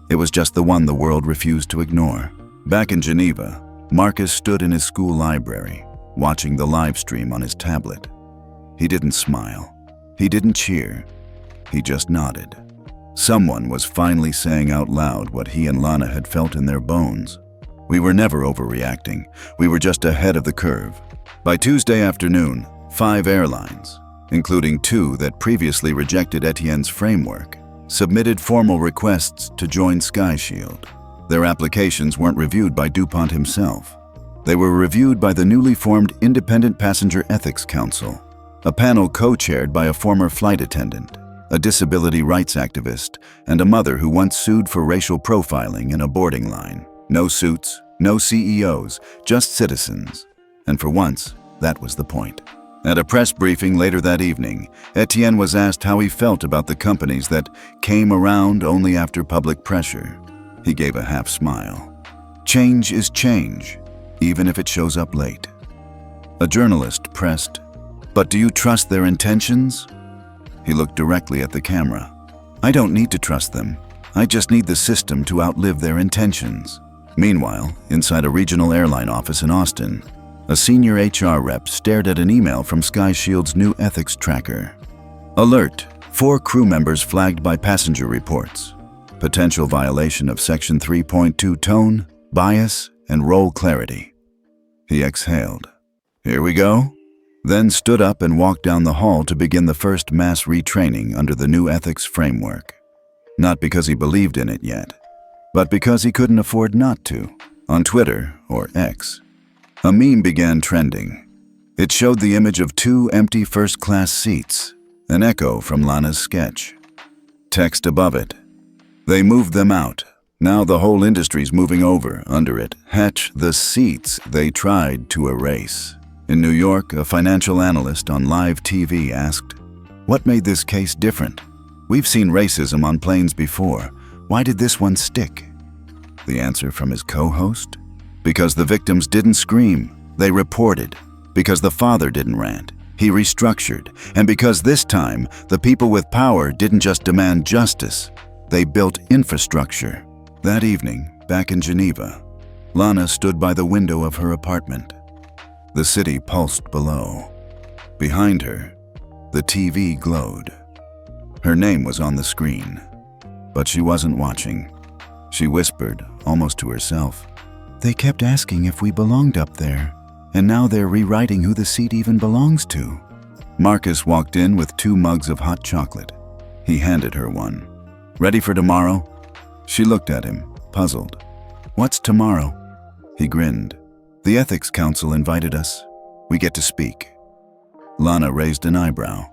It was just the one the world refused to ignore. Back in Geneva, Marcus stood in his school library, watching the live stream on his tablet. He didn't smile. He didn't cheer. He just nodded. Someone was finally saying out loud what he and Lana had felt in their bones. We were never overreacting. We were just ahead of the curve. By Tuesday afternoon, 5 airlines, including 2 that previously rejected Etienne's framework, submitted formal requests to join SkyShield. Their applications weren't reviewed by DuPont himself. They were reviewed by the newly formed Independent Passenger Ethics Council, a panel co-chaired by a former flight attendant, a disability rights activist, and a mother who once sued for racial profiling in a boarding line. No suits, no CEOs, just citizens. And for once, that was the point. At a press briefing later that evening, Etienne was asked how he felt about the companies that came around only after public pressure. He gave a half smile. Change is change, even if it shows up late. A journalist pressed, "But do you trust their intentions?" He looked directly at the camera. "I don't need to trust them. I just need the system to outlive their intentions." Meanwhile, inside a regional airline office in Austin, a senior HR rep stared at an email from SkyShield's new ethics tracker. Alert: 4 crew members flagged by passenger reports. Potential violation of Section 3.2 tone, bias, and role clarity. He exhaled. "Here we go?" Then stood up and walked down the hall to begin the first mass retraining under the new ethics framework. Not because he believed in it yet, but because he couldn't afford not to. On Twitter, or X, a meme began trending. It showed the image of 2 empty first-class seats, an echo from Lana's sketch. Text above it: "They moved them out. Now the whole industry's moving over, under it. Hatch the seats they tried to erase." In New York, a financial analyst on live TV asked, "What made this case different? We've seen racism on planes before. Why did this one stick?" The answer from his co-host? Because the victims didn't scream, they reported. Because the father didn't rant, he restructured. And because this time, the people with power didn't just demand justice, they built infrastructure. That evening, back in Geneva, Lana stood by the window of her apartment. The city pulsed below. Behind her, the TV glowed. Her name was on the screen, but she wasn't watching. She whispered, almost to herself, "They kept asking if we belonged up there, and now they're rewriting who the seat even belongs to." Marcus walked in with 2 mugs of hot chocolate. He handed her one. "Ready for tomorrow?" She looked at him, puzzled. "What's tomorrow?" He grinned. "The Ethics Council invited us. We get to speak." Lana raised an eyebrow.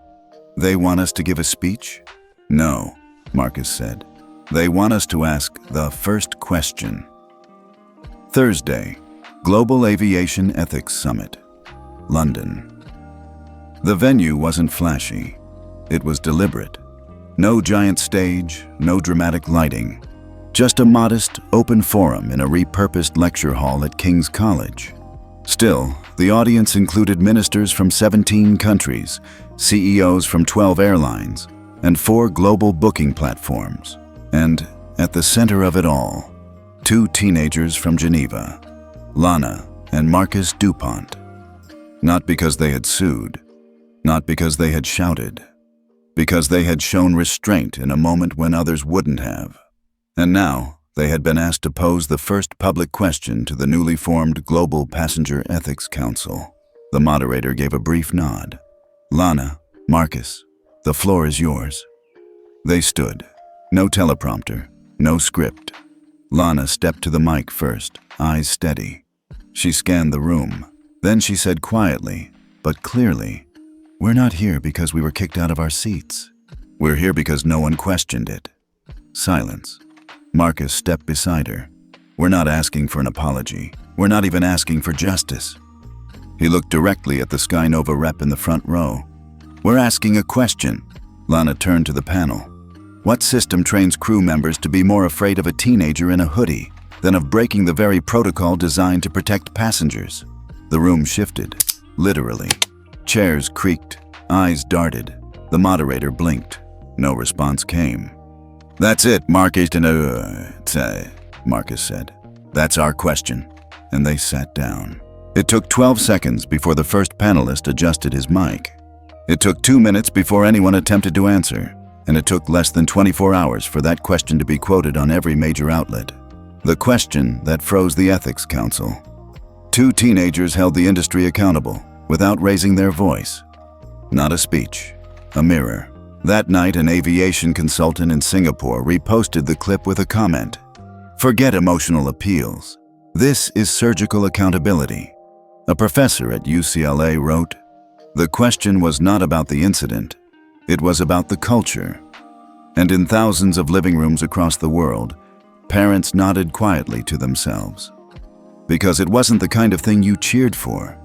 "They want us to give a speech?" "No," Marcus said. "They want us to ask the first question." Thursday, Global Aviation Ethics Summit, London. The venue wasn't flashy. It was deliberate. No giant stage, no dramatic lighting. Just a modest, open forum in a repurposed lecture hall at King's College. Still, the audience included ministers from 17 countries, CEOs from 12 airlines, and 4 global booking platforms. And, at the center of it all, 2 teenagers from Geneva, Lana and Marcus DuPont. Not because they had sued, not because they had shouted, because they had shown restraint in a moment when others wouldn't have. And now, they had been asked to pose the first public question to the newly formed Global Passenger Ethics Council. The moderator gave a brief nod. "Lana, Marcus, the floor is yours." They stood. No teleprompter, no script. Lana stepped to the mic first, eyes steady. She scanned the room. Then she said quietly, but clearly, "We're not here because we were kicked out of our seats. We're here because no one questioned it." Silence. Marcus stepped beside her. "We're not asking for an apology. We're not even asking for justice." He looked directly at the SkyNova rep in the front row. "We're asking a question." Lana turned to the panel. "What system trains crew members to be more afraid of a teenager in a hoodie than of breaking the very protocol designed to protect passengers?" The room shifted, literally. Chairs creaked, eyes darted. The moderator blinked. No response came. "That's it, Marcus, Marcus said. "That's our question." And they sat down. It took 12 seconds before the first panelist adjusted his mic. It took 2 minutes before anyone attempted to answer. and it took less than 24 hours for that question to be quoted on every major outlet. The question that froze the Ethics Council. 2 teenagers held the industry accountable without raising their voice. Not a speech, a mirror. That night, an aviation consultant in Singapore reposted the clip with a comment. "Forget emotional appeals. This is surgical accountability." A professor at UCLA wrote, "The question was not about the incident. It was about the culture." And in thousands of living rooms across the world, parents nodded quietly to themselves. Because it wasn't the kind of thing you cheered for.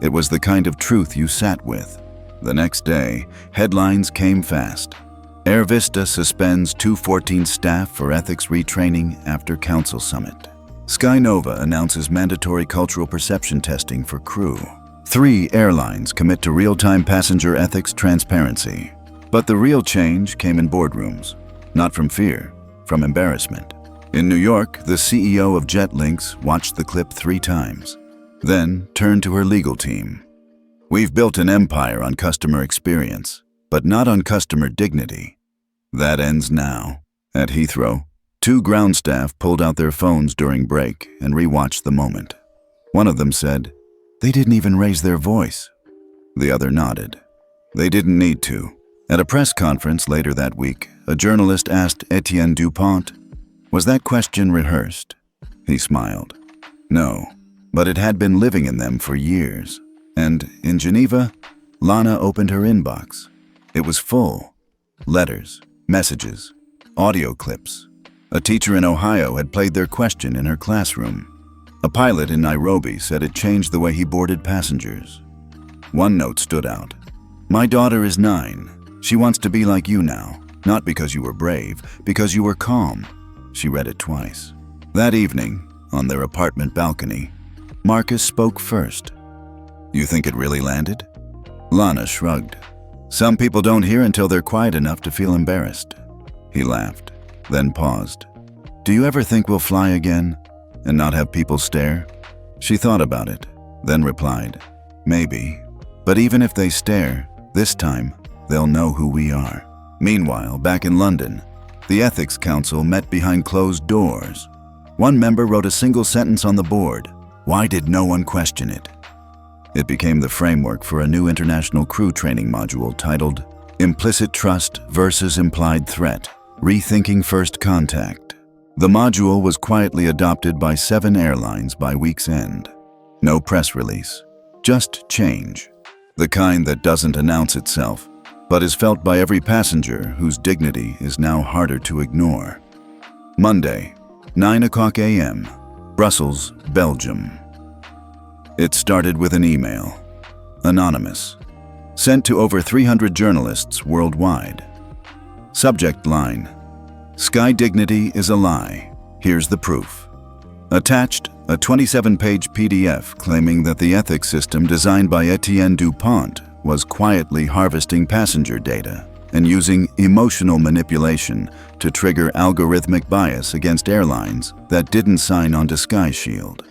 It was the kind of truth you sat with. The next day, headlines came fast. Air Vista suspends 214 staff for ethics retraining after council summit. SkyNova announces mandatory cultural perception testing for crew. 3 airlines commit to real-time passenger ethics transparency. But the real change came in boardrooms, not from fear, from embarrassment. In New York, the CEO of JetLinks watched the clip 3 times, then turned to her legal team. "We've built an empire on customer experience, but not on customer dignity. That ends now." At Heathrow, 2 ground staff pulled out their phones during break and rewatched the moment. One of them said, "They didn't even raise their voice." The other nodded. They didn't need to. At a press conference later that week, a journalist asked Etienne DuPont, "Was that question rehearsed?" He smiled. No, but it had been living in them for years. And in Geneva, Lana opened her inbox. It was full. Letters, messages, audio clips. A teacher in Ohio had played their question in her classroom. A pilot in Nairobi said it changed the way he boarded passengers. One note stood out. "My daughter is 9. She wants to be like you now, not because you were brave, because you were calm." She read it twice. That evening, on their apartment balcony, Marcus spoke first. "You think it really landed?" Lana shrugged. "Some people don't hear until they're quiet enough to feel embarrassed." He laughed, then paused. "Do you ever think we'll fly again and not have people stare?" She thought about it, then replied, "Maybe. But even if they stare, this time, they'll know who we are." Meanwhile, back in London, the Ethics Council met behind closed doors. One member wrote a single sentence on the board. Why did no one question it? It became the framework for a new international crew training module titled Implicit Trust versus Implied Threat, Rethinking First Contact. The module was quietly adopted by 7 airlines by week's end. No press release, just change. The kind that doesn't announce itself, but is felt by every passenger whose dignity is now harder to ignore. Monday, 9:00 a.m., Brussels, Belgium. It started with an email, anonymous, sent to over 300 journalists worldwide. Subject line, "SkyDignity is a lie. Here's the proof." Attached, a 27-page PDF claiming that the ethics system designed by Etienne DuPont was quietly harvesting passenger data and using emotional manipulation to trigger algorithmic bias against airlines that didn't sign on to SkyShield.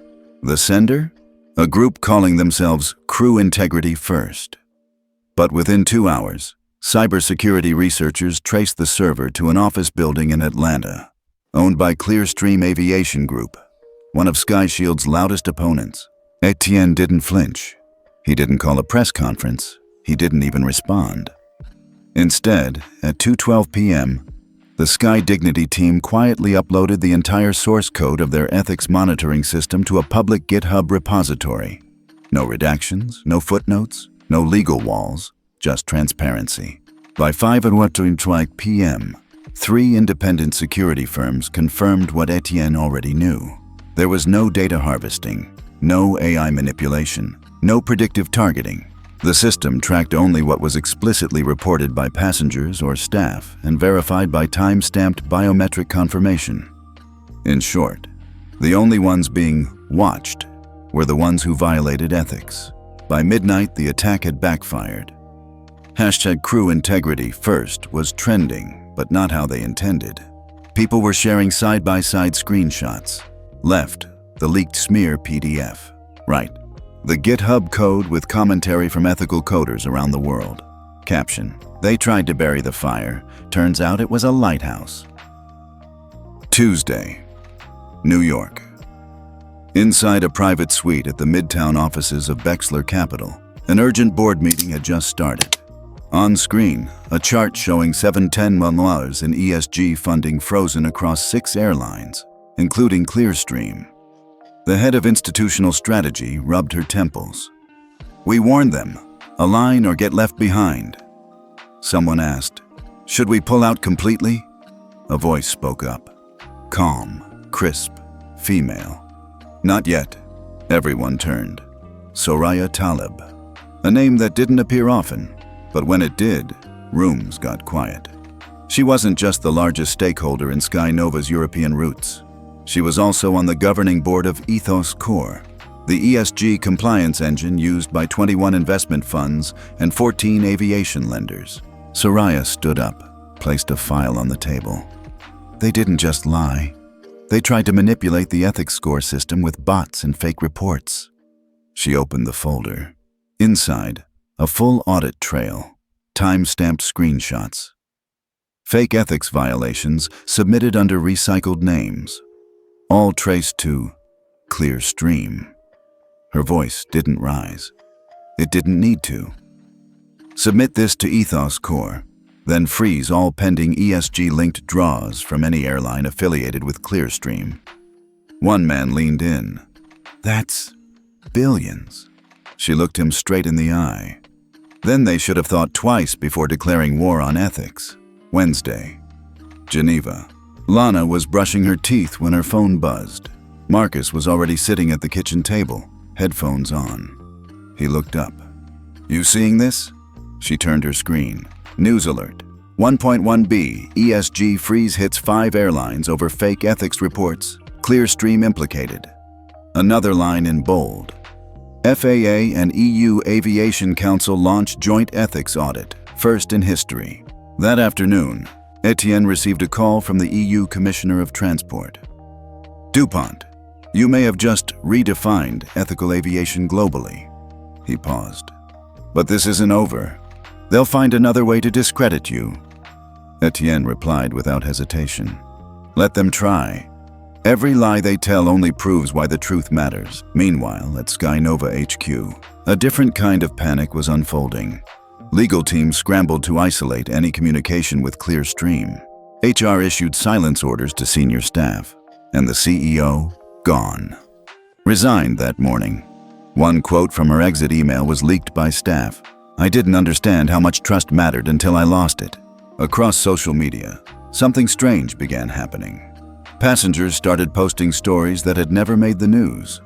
The sender? A group calling themselves Crew Integrity First. But within 2 hours, cybersecurity researchers traced the server to an office building in Atlanta, owned by Clearstream Aviation Group, one of SkyShield's loudest opponents. Etienne didn't flinch. He didn't call a press conference. He didn't even respond. Instead, at 2:12 p.m., the SkyDignity team quietly uploaded the entire source code of their ethics monitoring system to a public GitHub repository. No redactions, no footnotes, no legal walls, just transparency. By 5:12 p.m., 3 independent security firms confirmed what Etienne already knew. There was no data harvesting, no AI manipulation, no predictive targeting. The system tracked only what was explicitly reported by passengers or staff and verified by time-stamped biometric confirmation. In short, the only ones being watched were the ones who violated ethics. By midnight, the attack had backfired. #Crew Integrity First was trending, but not how they intended. People were sharing side-by-side screenshots. Left, the leaked smear PDF. Right, the GitHub code with commentary from ethical coders around the world. Caption: They tried to bury the fire. Turns out it was a lighthouse. Tuesday, New York. Inside a private suite at the Midtown offices of Bexler Capital, an urgent board meeting had just started. On screen, a chart showing $710 million in ESG funding frozen across 6 airlines, including Clearstream. The head of institutional strategy rubbed her temples. "We warned them. Align or get left behind." Someone asked, "Should we pull out completely?" A voice spoke up. Calm, crisp, female. "Not yet." Everyone turned. Soraya Talib. A name that didn't appear often, but when it did, rooms got quiet. She wasn't just the largest stakeholder in SkyNova's European routes. She was also on the governing board of Ethos Core, the ESG compliance engine used by 21 investment funds and 14 aviation lenders. Soraya stood up, placed a file on the table. They didn't just lie. They tried to manipulate the ethics score system with bots and fake reports. She opened the folder. Inside, a full audit trail, time-stamped screenshots. Fake ethics violations submitted under recycled names, all traced to Clearstream. Her voice didn't rise. It didn't need to. Submit this to Ethos Core, then freeze all pending ESG-linked draws from any airline affiliated with Clearstream. One man leaned in. "That's billions." She looked him straight in the eye. Then they should have thought twice before declaring war on ethics. Wednesday, Geneva. Lana was brushing her teeth when her phone buzzed. Marcus was already sitting at the kitchen table, headphones on. He looked up. "You seeing this?" She turned her screen. News alert. 1.1b, ESG freeze hits 5 airlines over fake ethics reports. Clearstream implicated. Another line in bold. FAA and EU Aviation Council launch joint ethics audit, first in history. That afternoon, Etienne received a call from the EU Commissioner of Transport. "DuPont, you may have just redefined ethical aviation globally." He paused. "But this isn't over. They'll find another way to discredit you." Etienne replied without hesitation. "Let them try. Every lie they tell only proves why the truth matters." Meanwhile, at SkyNova HQ, a different kind of panic was unfolding. Legal teams scrambled to isolate any communication with Clearstream. HR issued silence orders to senior staff, and the CEO, gone. Resigned that morning. One quote from her exit email was leaked by staff. "I didn't understand how much trust mattered until I lost it." Across social media, something strange began happening. Passengers started posting stories that had never made the news.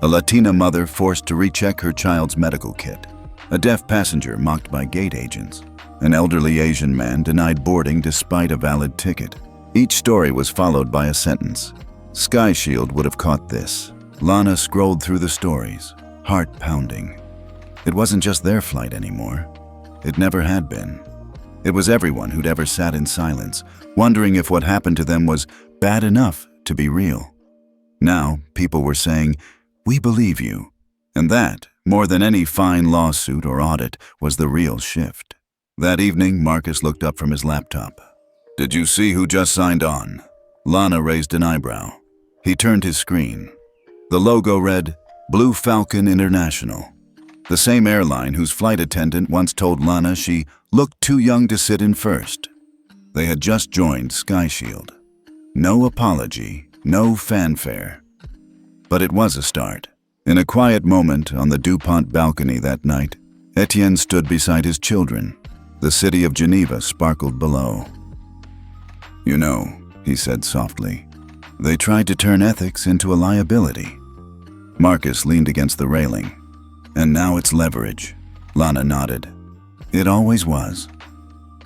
A Latina mother forced to recheck her child's medical kit. A deaf passenger mocked by gate agents. An elderly Asian man denied boarding despite a valid ticket. Each story was followed by a sentence. SkyShield would have caught this. Lana scrolled through the stories, heart pounding. It wasn't just their flight anymore. It never had been. It was everyone who'd ever sat in silence, wondering if what happened to them was bad enough to be real. Now, people were saying, "We believe you." And that, more than any fine lawsuit or audit, was the real shift. That evening, Marcus looked up from his laptop. "Did you see who just signed on?" Lana raised an eyebrow. He turned his screen. The logo read, Blue Falcon International. The same airline whose flight attendant once told Lana she looked too young to sit in first. They had just joined SkyShield. No apology, no fanfare. But it was a start. In a quiet moment on the DuPont balcony that night, Etienne stood beside his children. The city of Geneva sparkled below. "You know," he said softly, "they tried to turn ethics into a liability." Marcus leaned against the railing. "And now it's leverage." Lana nodded. "It always was."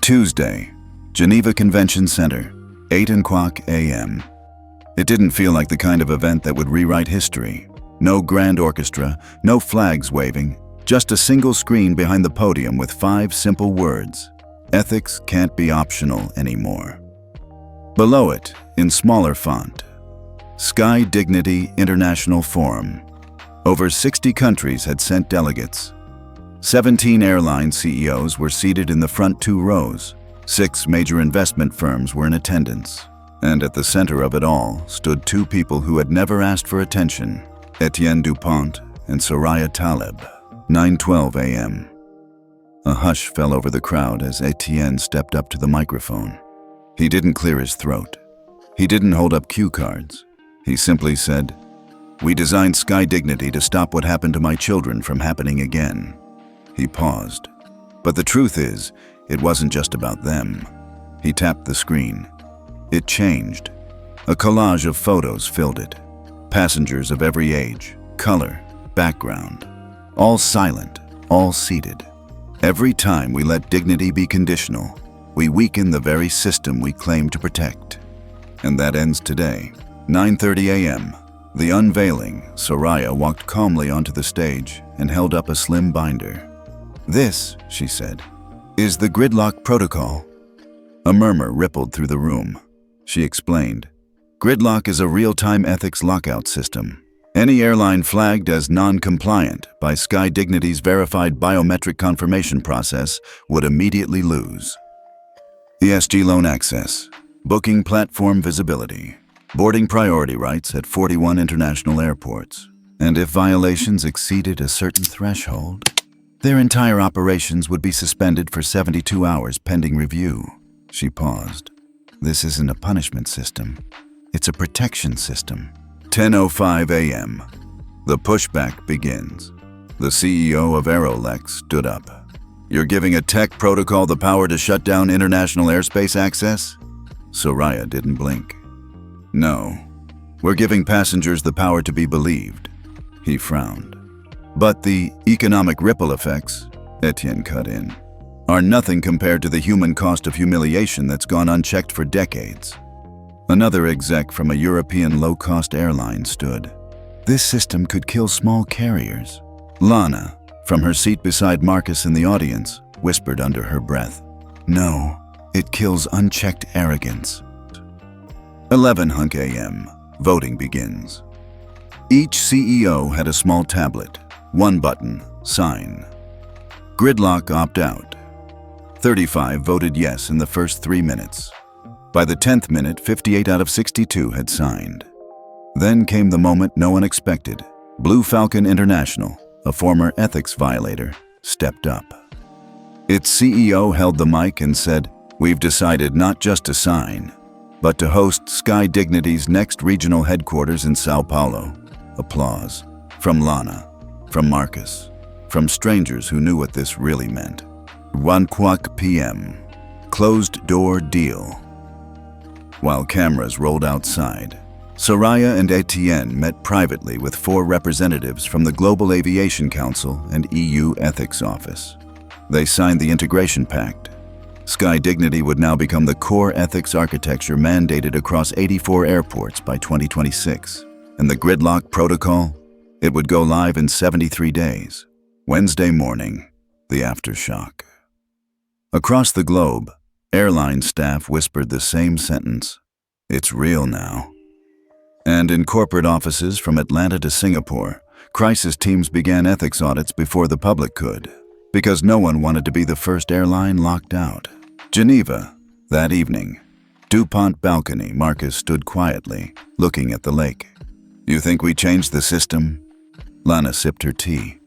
Tuesday, Geneva Convention Center, 8:00 a.m. It didn't feel like the kind of event that would rewrite history. No grand orchestra, no flags waving, just a single screen behind the podium with 5 simple words. Ethics can't be optional anymore. Below it, in smaller font, SkyDignity International Forum. Over 60 countries had sent delegates. 17 airline CEOs were seated in the front 2 rows. 6 major investment firms were in attendance. And at the center of it all stood 2 people who had never asked for attention, Etienne DuPont and Soraya Taleb. 9:12 a.m. A hush fell over the crowd as Etienne stepped up to the microphone. He didn't clear his throat. He didn't hold up cue cards. He simply said, "We designed SkyDignity to stop what happened to my children from happening again." He paused. But the truth is, it wasn't just about them. He tapped the screen. It changed. A collage of photos filled it. Passengers of every age, color, background. All silent, all seated. Every time we let dignity be conditional, we weaken the very system we claim to protect. And that ends today. 9:30 a.m. The unveiling, Soraya walked calmly onto the stage and held up a slim binder. "This," she said, "is the Gridlock protocol." A murmur rippled through the room. She explained, "Gridlock is a real-time ethics lockout system. Any airline flagged as non-compliant by SkyDignity's verified biometric confirmation process would immediately lose ESG loan access, booking platform visibility, boarding priority rights at 41 international airports, and if violations exceeded a certain threshold, their entire operations would be suspended for 72 hours pending review." She paused. "This isn't a punishment system. It's a protection system." 10:05 a.m. The pushback begins. The CEO of Aerolex stood up. "You're giving a tech protocol the power to shut down international airspace access?" Soraya didn't blink. "No, we're giving passengers the power to be believed." He frowned. "But the economic ripple effects," Etienne cut in, "are nothing compared to the human cost of humiliation that's gone unchecked for decades." Another exec from a European low-cost airline stood. "This system could kill small carriers." Lana, from her seat beside Marcus in the audience, whispered under her breath, "No, it kills unchecked arrogance." 11:00 a.m. Voting begins. Each CEO had a small tablet. One button, sign. Gridlock opt out. 35 voted yes in the first 3 minutes. By the 10th minute, 58 out of 62 had signed. Then came the moment no one expected. Blue Falcon International, a former ethics violator, stepped up. Its CEO held the mic and said, "We've decided not just to sign, but to host SkyDignity's next regional headquarters in Sao Paulo." Applause. From Lana, from Marcus, from strangers who knew what this really meant. 1:00 p.m. Closed door deal. While cameras rolled outside, Soraya and Etienne met privately with 4 representatives from the Global Aviation Council and EU Ethics Office. They signed the Integration Pact. SkyDignity would now become the core ethics architecture mandated across 84 airports by 2026. And the Gridlock protocol? It would go live in 73 days. Wednesday morning, the aftershock. Across the globe, airline staff whispered the same sentence: "It's real now." And in corporate offices from Atlanta to Singapore, crisis teams began ethics audits before the public could, because no one wanted to be the first airline locked out. Geneva, that evening. DuPont balcony, Marcus stood quietly, looking at the lake. "You think we changed the system?" Lana sipped her tea.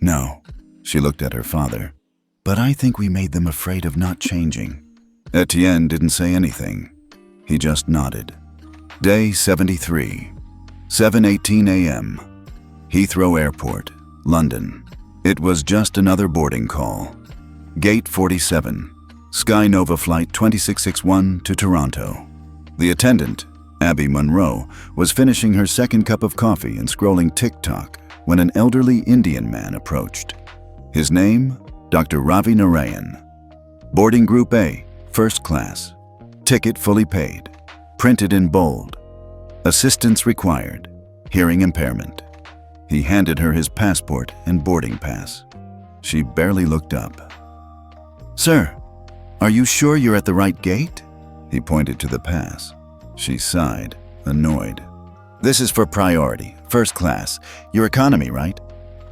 "No." She looked at her father. "But I think we made them afraid of not changing." Etienne didn't say anything. He just nodded. Day 73, 7:18 a.m. Heathrow Airport, London. It was just another boarding call. Gate 47, Sky Nova Flight 2661 to Toronto. The attendant, Abby Monroe, was finishing her second cup of coffee and scrolling TikTok when an elderly Indian man approached. His name, Dr. Ravi Narayan. Boarding Group A, First Class. Ticket fully paid. Printed in bold. Assistance required. Hearing impairment. He handed her his passport and boarding pass. She barely looked up. "Sir, are you sure you're at the right gate?" He pointed to the pass. She sighed, annoyed. "This is for priority, first class. Your economy, right?"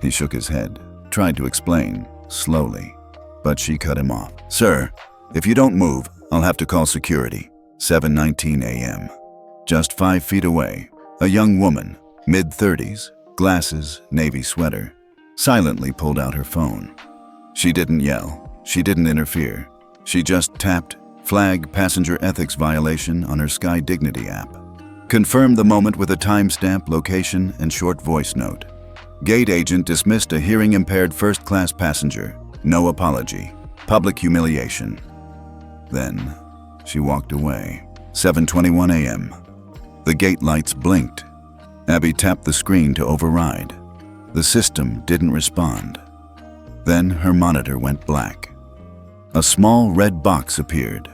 He shook his head, tried to explain. slowly, but she cut him off. "Sir, if you don't move, I'll have to call security." 7:19 a.m. Just 5 feet away, a young woman, mid-30s, glasses, navy sweater, silently pulled out her phone. She didn't yell. She didn't interfere. She just tapped "Flag passenger ethics violation" on her SkyDignity app. Confirmed the moment with a timestamp, location, and short voice note. Gate agent dismissed a hearing-impaired first-class passenger. No apology. Public humiliation. Then, she walked away. 7:21 a.m. The gate lights blinked. Abby tapped the screen to override. The system didn't respond. Then her monitor went black. A small red box appeared.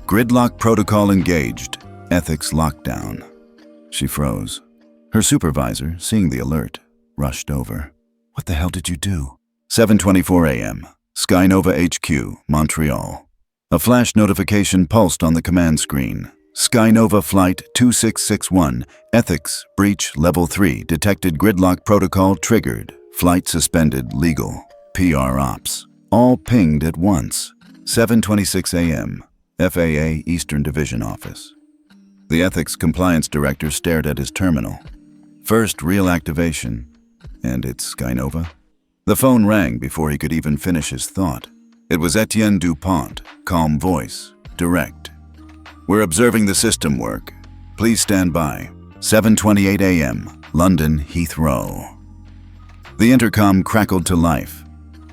"Gridlock protocol engaged. Ethics lockdown." She froze. Her supervisor, seeing the alert, rushed over. "What the hell did you do?" 7:24 a.m. SkyNova HQ, Montreal. A flash notification pulsed on the command screen. SkyNova Flight 2661, Ethics, Breach Level 3, detected Gridlock protocol triggered. Flight suspended, legal. PR Ops. All pinged at once. 7:26 a.m. FAA Eastern Division Office. The Ethics Compliance Director stared at his terminal. First real activation, and it's SkyNova. The phone rang before he could even finish his thought. It was Etienne DuPont, calm voice, direct. "We're observing the system work. Please stand by." 7:28 a.m., London Heathrow. The intercom crackled to life.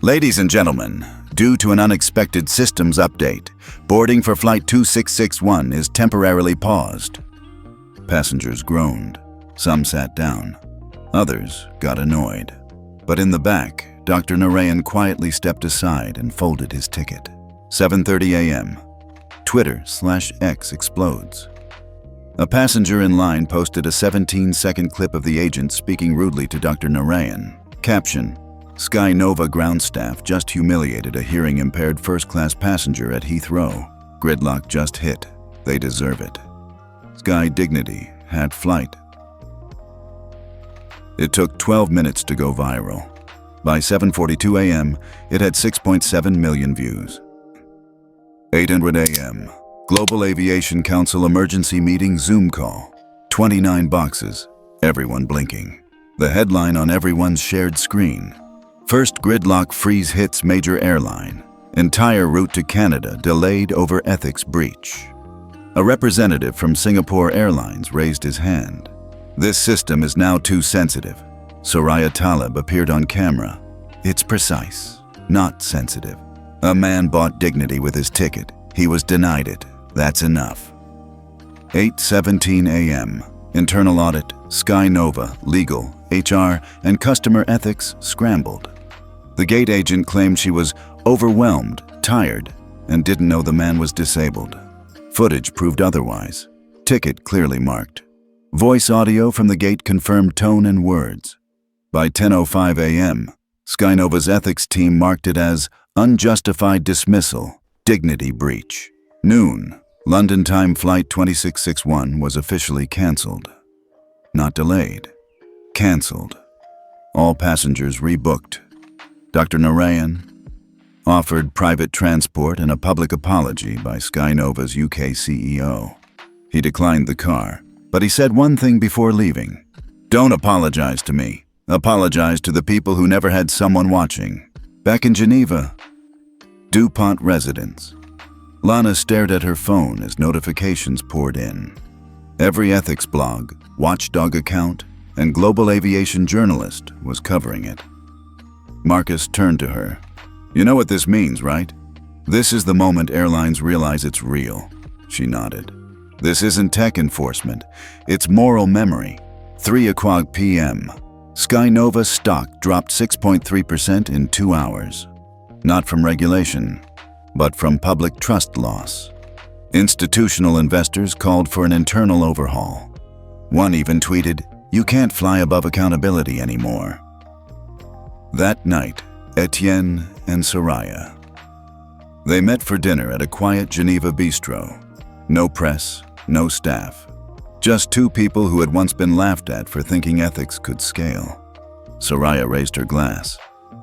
"Ladies and gentlemen, due to an unexpected systems update, boarding for Flight 2661 is temporarily paused." Passengers groaned. Some sat down. Others got annoyed. But in the back, Dr. Narayan quietly stepped aside and folded his ticket. 7:30 a.m. Twitter/X explodes. A passenger in line posted a 17-second clip of the agent speaking rudely to Dr. Narayan. Caption: "SkyNova ground staff just humiliated a hearing-impaired first-class passenger at Heathrow. Gridlock just hit. They deserve it. SkyDignity had flight." It took 12 minutes to go viral. By 7:42 a.m., it had 6.7 million views. 8:00 a.m. Global Aviation Council emergency meeting Zoom call. 29 boxes, everyone blinking. The headline on everyone's shared screen: "First Gridlock freeze hits major airline. Entire route to Canada delayed over ethics breach." A representative from Singapore Airlines raised his hand. "This system is now too sensitive." Soraya Talib appeared on camera. "It's precise, not sensitive. A man bought dignity with his ticket. He was denied it. That's enough." 8:17 a.m. Internal audit, SkyNova, legal, HR, and customer ethics scrambled. The gate agent claimed she was overwhelmed, tired, and didn't know the man was disabled. Footage proved otherwise. Ticket clearly marked. Voice audio from the gate confirmed tone and words. By 10:05 a.m., SkyNova's ethics team marked it as unjustified dismissal, dignity breach. Noon, London time flight 2661 was officially cancelled. Not delayed, cancelled. All passengers rebooked. Dr. Narayan offered private transport and a public apology by SkyNova's UK CEO. He declined the car, but he said one thing before leaving: "Don't apologize to me. Apologize to the people who never had someone watching." Back in Geneva, DuPont residence. Lana stared at her phone as notifications poured in. Every ethics blog, watchdog account, and global aviation journalist was covering it. Marcus turned to her. "You know what this means, right? This is the moment airlines realize it's real." She nodded. "This isn't tech enforcement, it's moral memory." 3:00 p.m. SkyNova stock dropped 6.3% in 2 hours. Not from regulation, but from public trust loss. Institutional investors called for an internal overhaul. One even tweeted, "You can't fly above accountability anymore." That night, Etienne and Soraya. They met for dinner at a quiet Geneva bistro. No press, no staff. Just two people who had once been laughed at for thinking ethics could scale. Soraya raised her glass.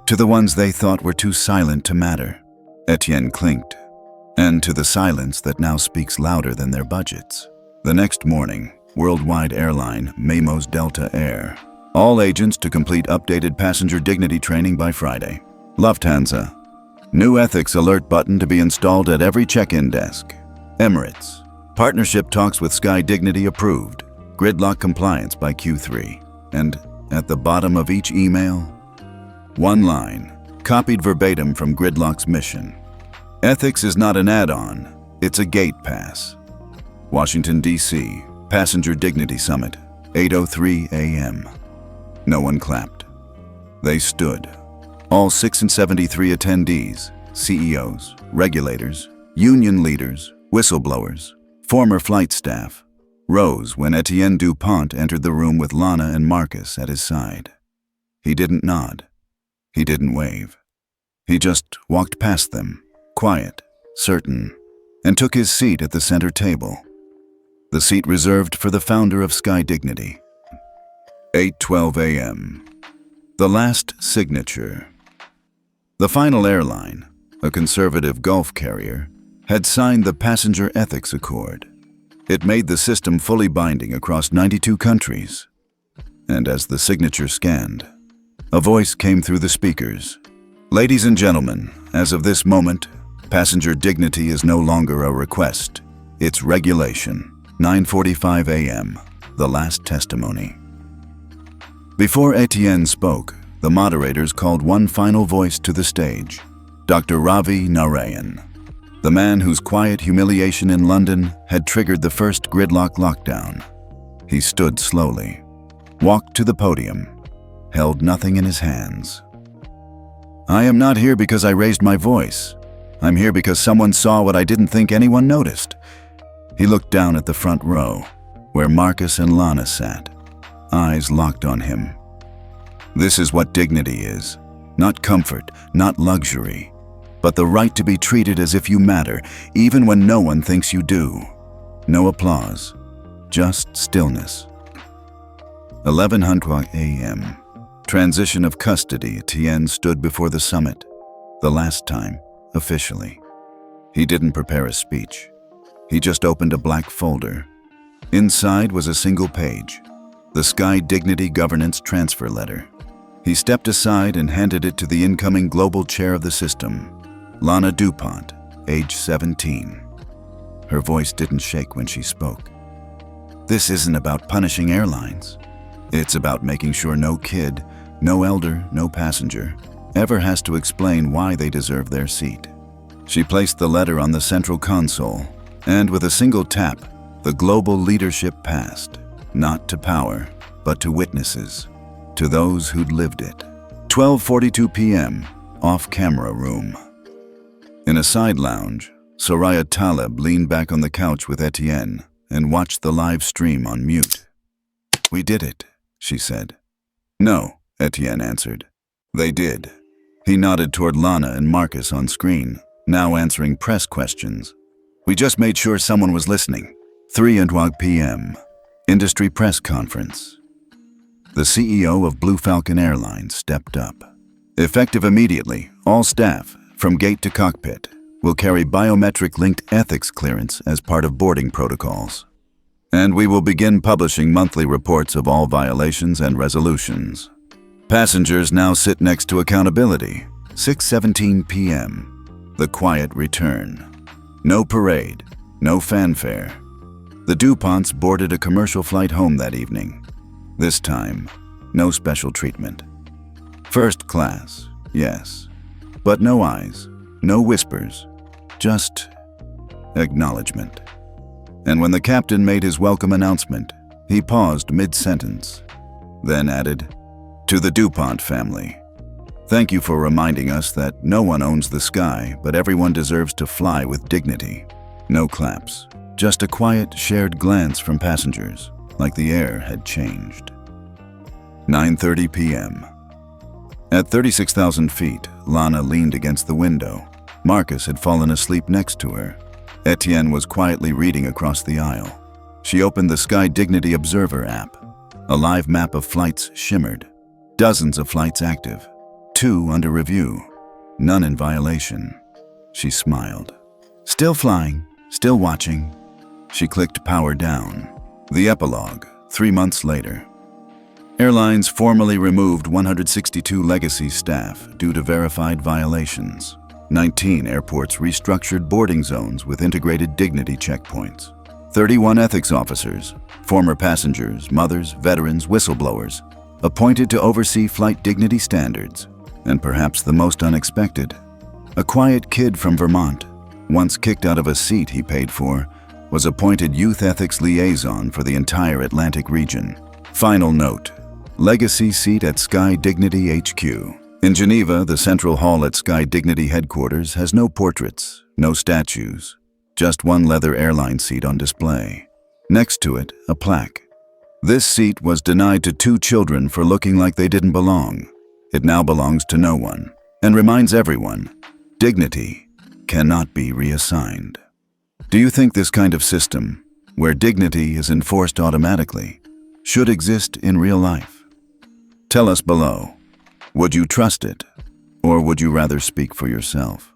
to the ones they thought were too silent to matter. Etienne clinked, and to the silence that now speaks louder than their budgets. The next morning, worldwide airline Mamos Delta Air. All agents to complete updated passenger dignity training by Friday. Lufthansa. New ethics alert button to be installed at every check-in desk. Emirates. Partnership talks with SkyDignity approved. Gridlock compliance by Q3. And at the bottom of each email, one line, copied verbatim from Gridlock's mission. Ethics is not an add-on, it's a gate pass. Washington, D.C., Passenger Dignity Summit, 8:03 a.m. No one clapped. They stood. All 673 attendees, CEOs, regulators, union leaders, whistleblowers, former flight staff, rose when Etienne DuPont entered the room with Lana and Marcus at his side. He didn't nod. He didn't wave. He just walked past them, quiet, certain, and took his seat at the center table. The seat reserved for the founder of SkyDignity. 8:12 a.m. The last signature. The final airline, a conservative Gulf carrier, had signed the Passenger Ethics Accord. It made the system fully binding across 92 countries. And as the signature scanned, a voice came through the speakers. Ladies and gentlemen, as of this moment, passenger dignity is no longer a request. It's regulation. 9:45 a.m. The last testimony. Before Etienne spoke, the moderators called one final voice to the stage. Dr. Ravi Narayan, the man whose quiet humiliation in London had triggered the first Gridlock lockdown. He stood slowly, walked to the podium, held nothing in his hands. I am not here because I raised my voice. I'm here because someone saw what I didn't think anyone noticed. He looked down at the front row, where Marcus and Lana sat, eyes locked on him. This is what dignity is. Not comfort, not luxury, but the right to be treated as if you matter, even when no one thinks you do. No applause, just stillness. 11:00 a.m. Transition of custody. Etienne stood before the summit, the last time, officially. He didn't prepare a speech. He just opened a black folder. Inside was a single page, the SkyDignity Governance Transfer Letter. He stepped aside and handed it to the incoming global chair of the system, Lana DuPont, age 17. Her voice didn't shake when she spoke. This isn't about punishing airlines. It's about making sure no kid, no elder, no passenger ever has to explain why they deserve their seat. She placed the letter on the central console, and with a single tap, the global leadership passed, not to power, but to witnesses, to those who'd lived it. 12:42 p.m., off-camera room. In a side lounge, Soraya Taleb leaned back on the couch with Etienne and watched the live stream on mute. We did it, she said. No, Etienne answered. They did. He nodded toward Lana and Marcus on screen, now answering press questions. We just made sure someone was listening. 3:00 p.m. Industry press conference. The CEO of Blue Falcon Airlines stepped up. Effective immediately, all staff, from gate to cockpit, will carry biometric-linked ethics clearance as part of boarding protocols. And we will begin publishing monthly reports of all violations and resolutions. Passengers now sit next to accountability. 6:17 p.m. The quiet return. No parade, no fanfare. The DuPonts boarded a commercial flight home that evening. This time, no special treatment. First class, yes, but no eyes, no whispers, just acknowledgement. And when the captain made his welcome announcement, he paused mid-sentence, then added, "To the DuPont family. Thank you for reminding us that no one owns the sky, but everyone deserves to fly with dignity." No claps, just a quiet, shared glance from passengers, like the air had changed. 9:30 p.m. At 36,000 feet, Lana leaned against the window. Marcus had fallen asleep next to her. Etienne was quietly reading across the aisle. She opened the SkyDignity Observer app. A live map of flights shimmered. Dozens of flights active. 2 under review, none in violation. She smiled. Still flying, still watching. She clicked power down. The epilogue, 3 months later. Airlines formally removed 162 legacy staff due to verified violations. 19 airports restructured boarding zones with integrated dignity checkpoints. 31 ethics officers, former passengers, mothers, veterans, whistleblowers, appointed to oversee flight dignity standards. And perhaps the most unexpected, a quiet kid from Vermont, once kicked out of a seat he paid for, was appointed youth ethics liaison for the entire Atlantic region. Final note, legacy seat at SkyDignity HQ. In Geneva, the central hall at SkyDignity headquarters has no portraits, no statues, just one leather airline seat on display. Next to it, a plaque. This seat was denied to 2 children for looking like they didn't belong. It now belongs to no one, and reminds everyone, dignity cannot be reassigned. Do you think this kind of system, where dignity is enforced automatically, should exist in real life? Tell us below. Would you trust it, or would you rather speak for yourself?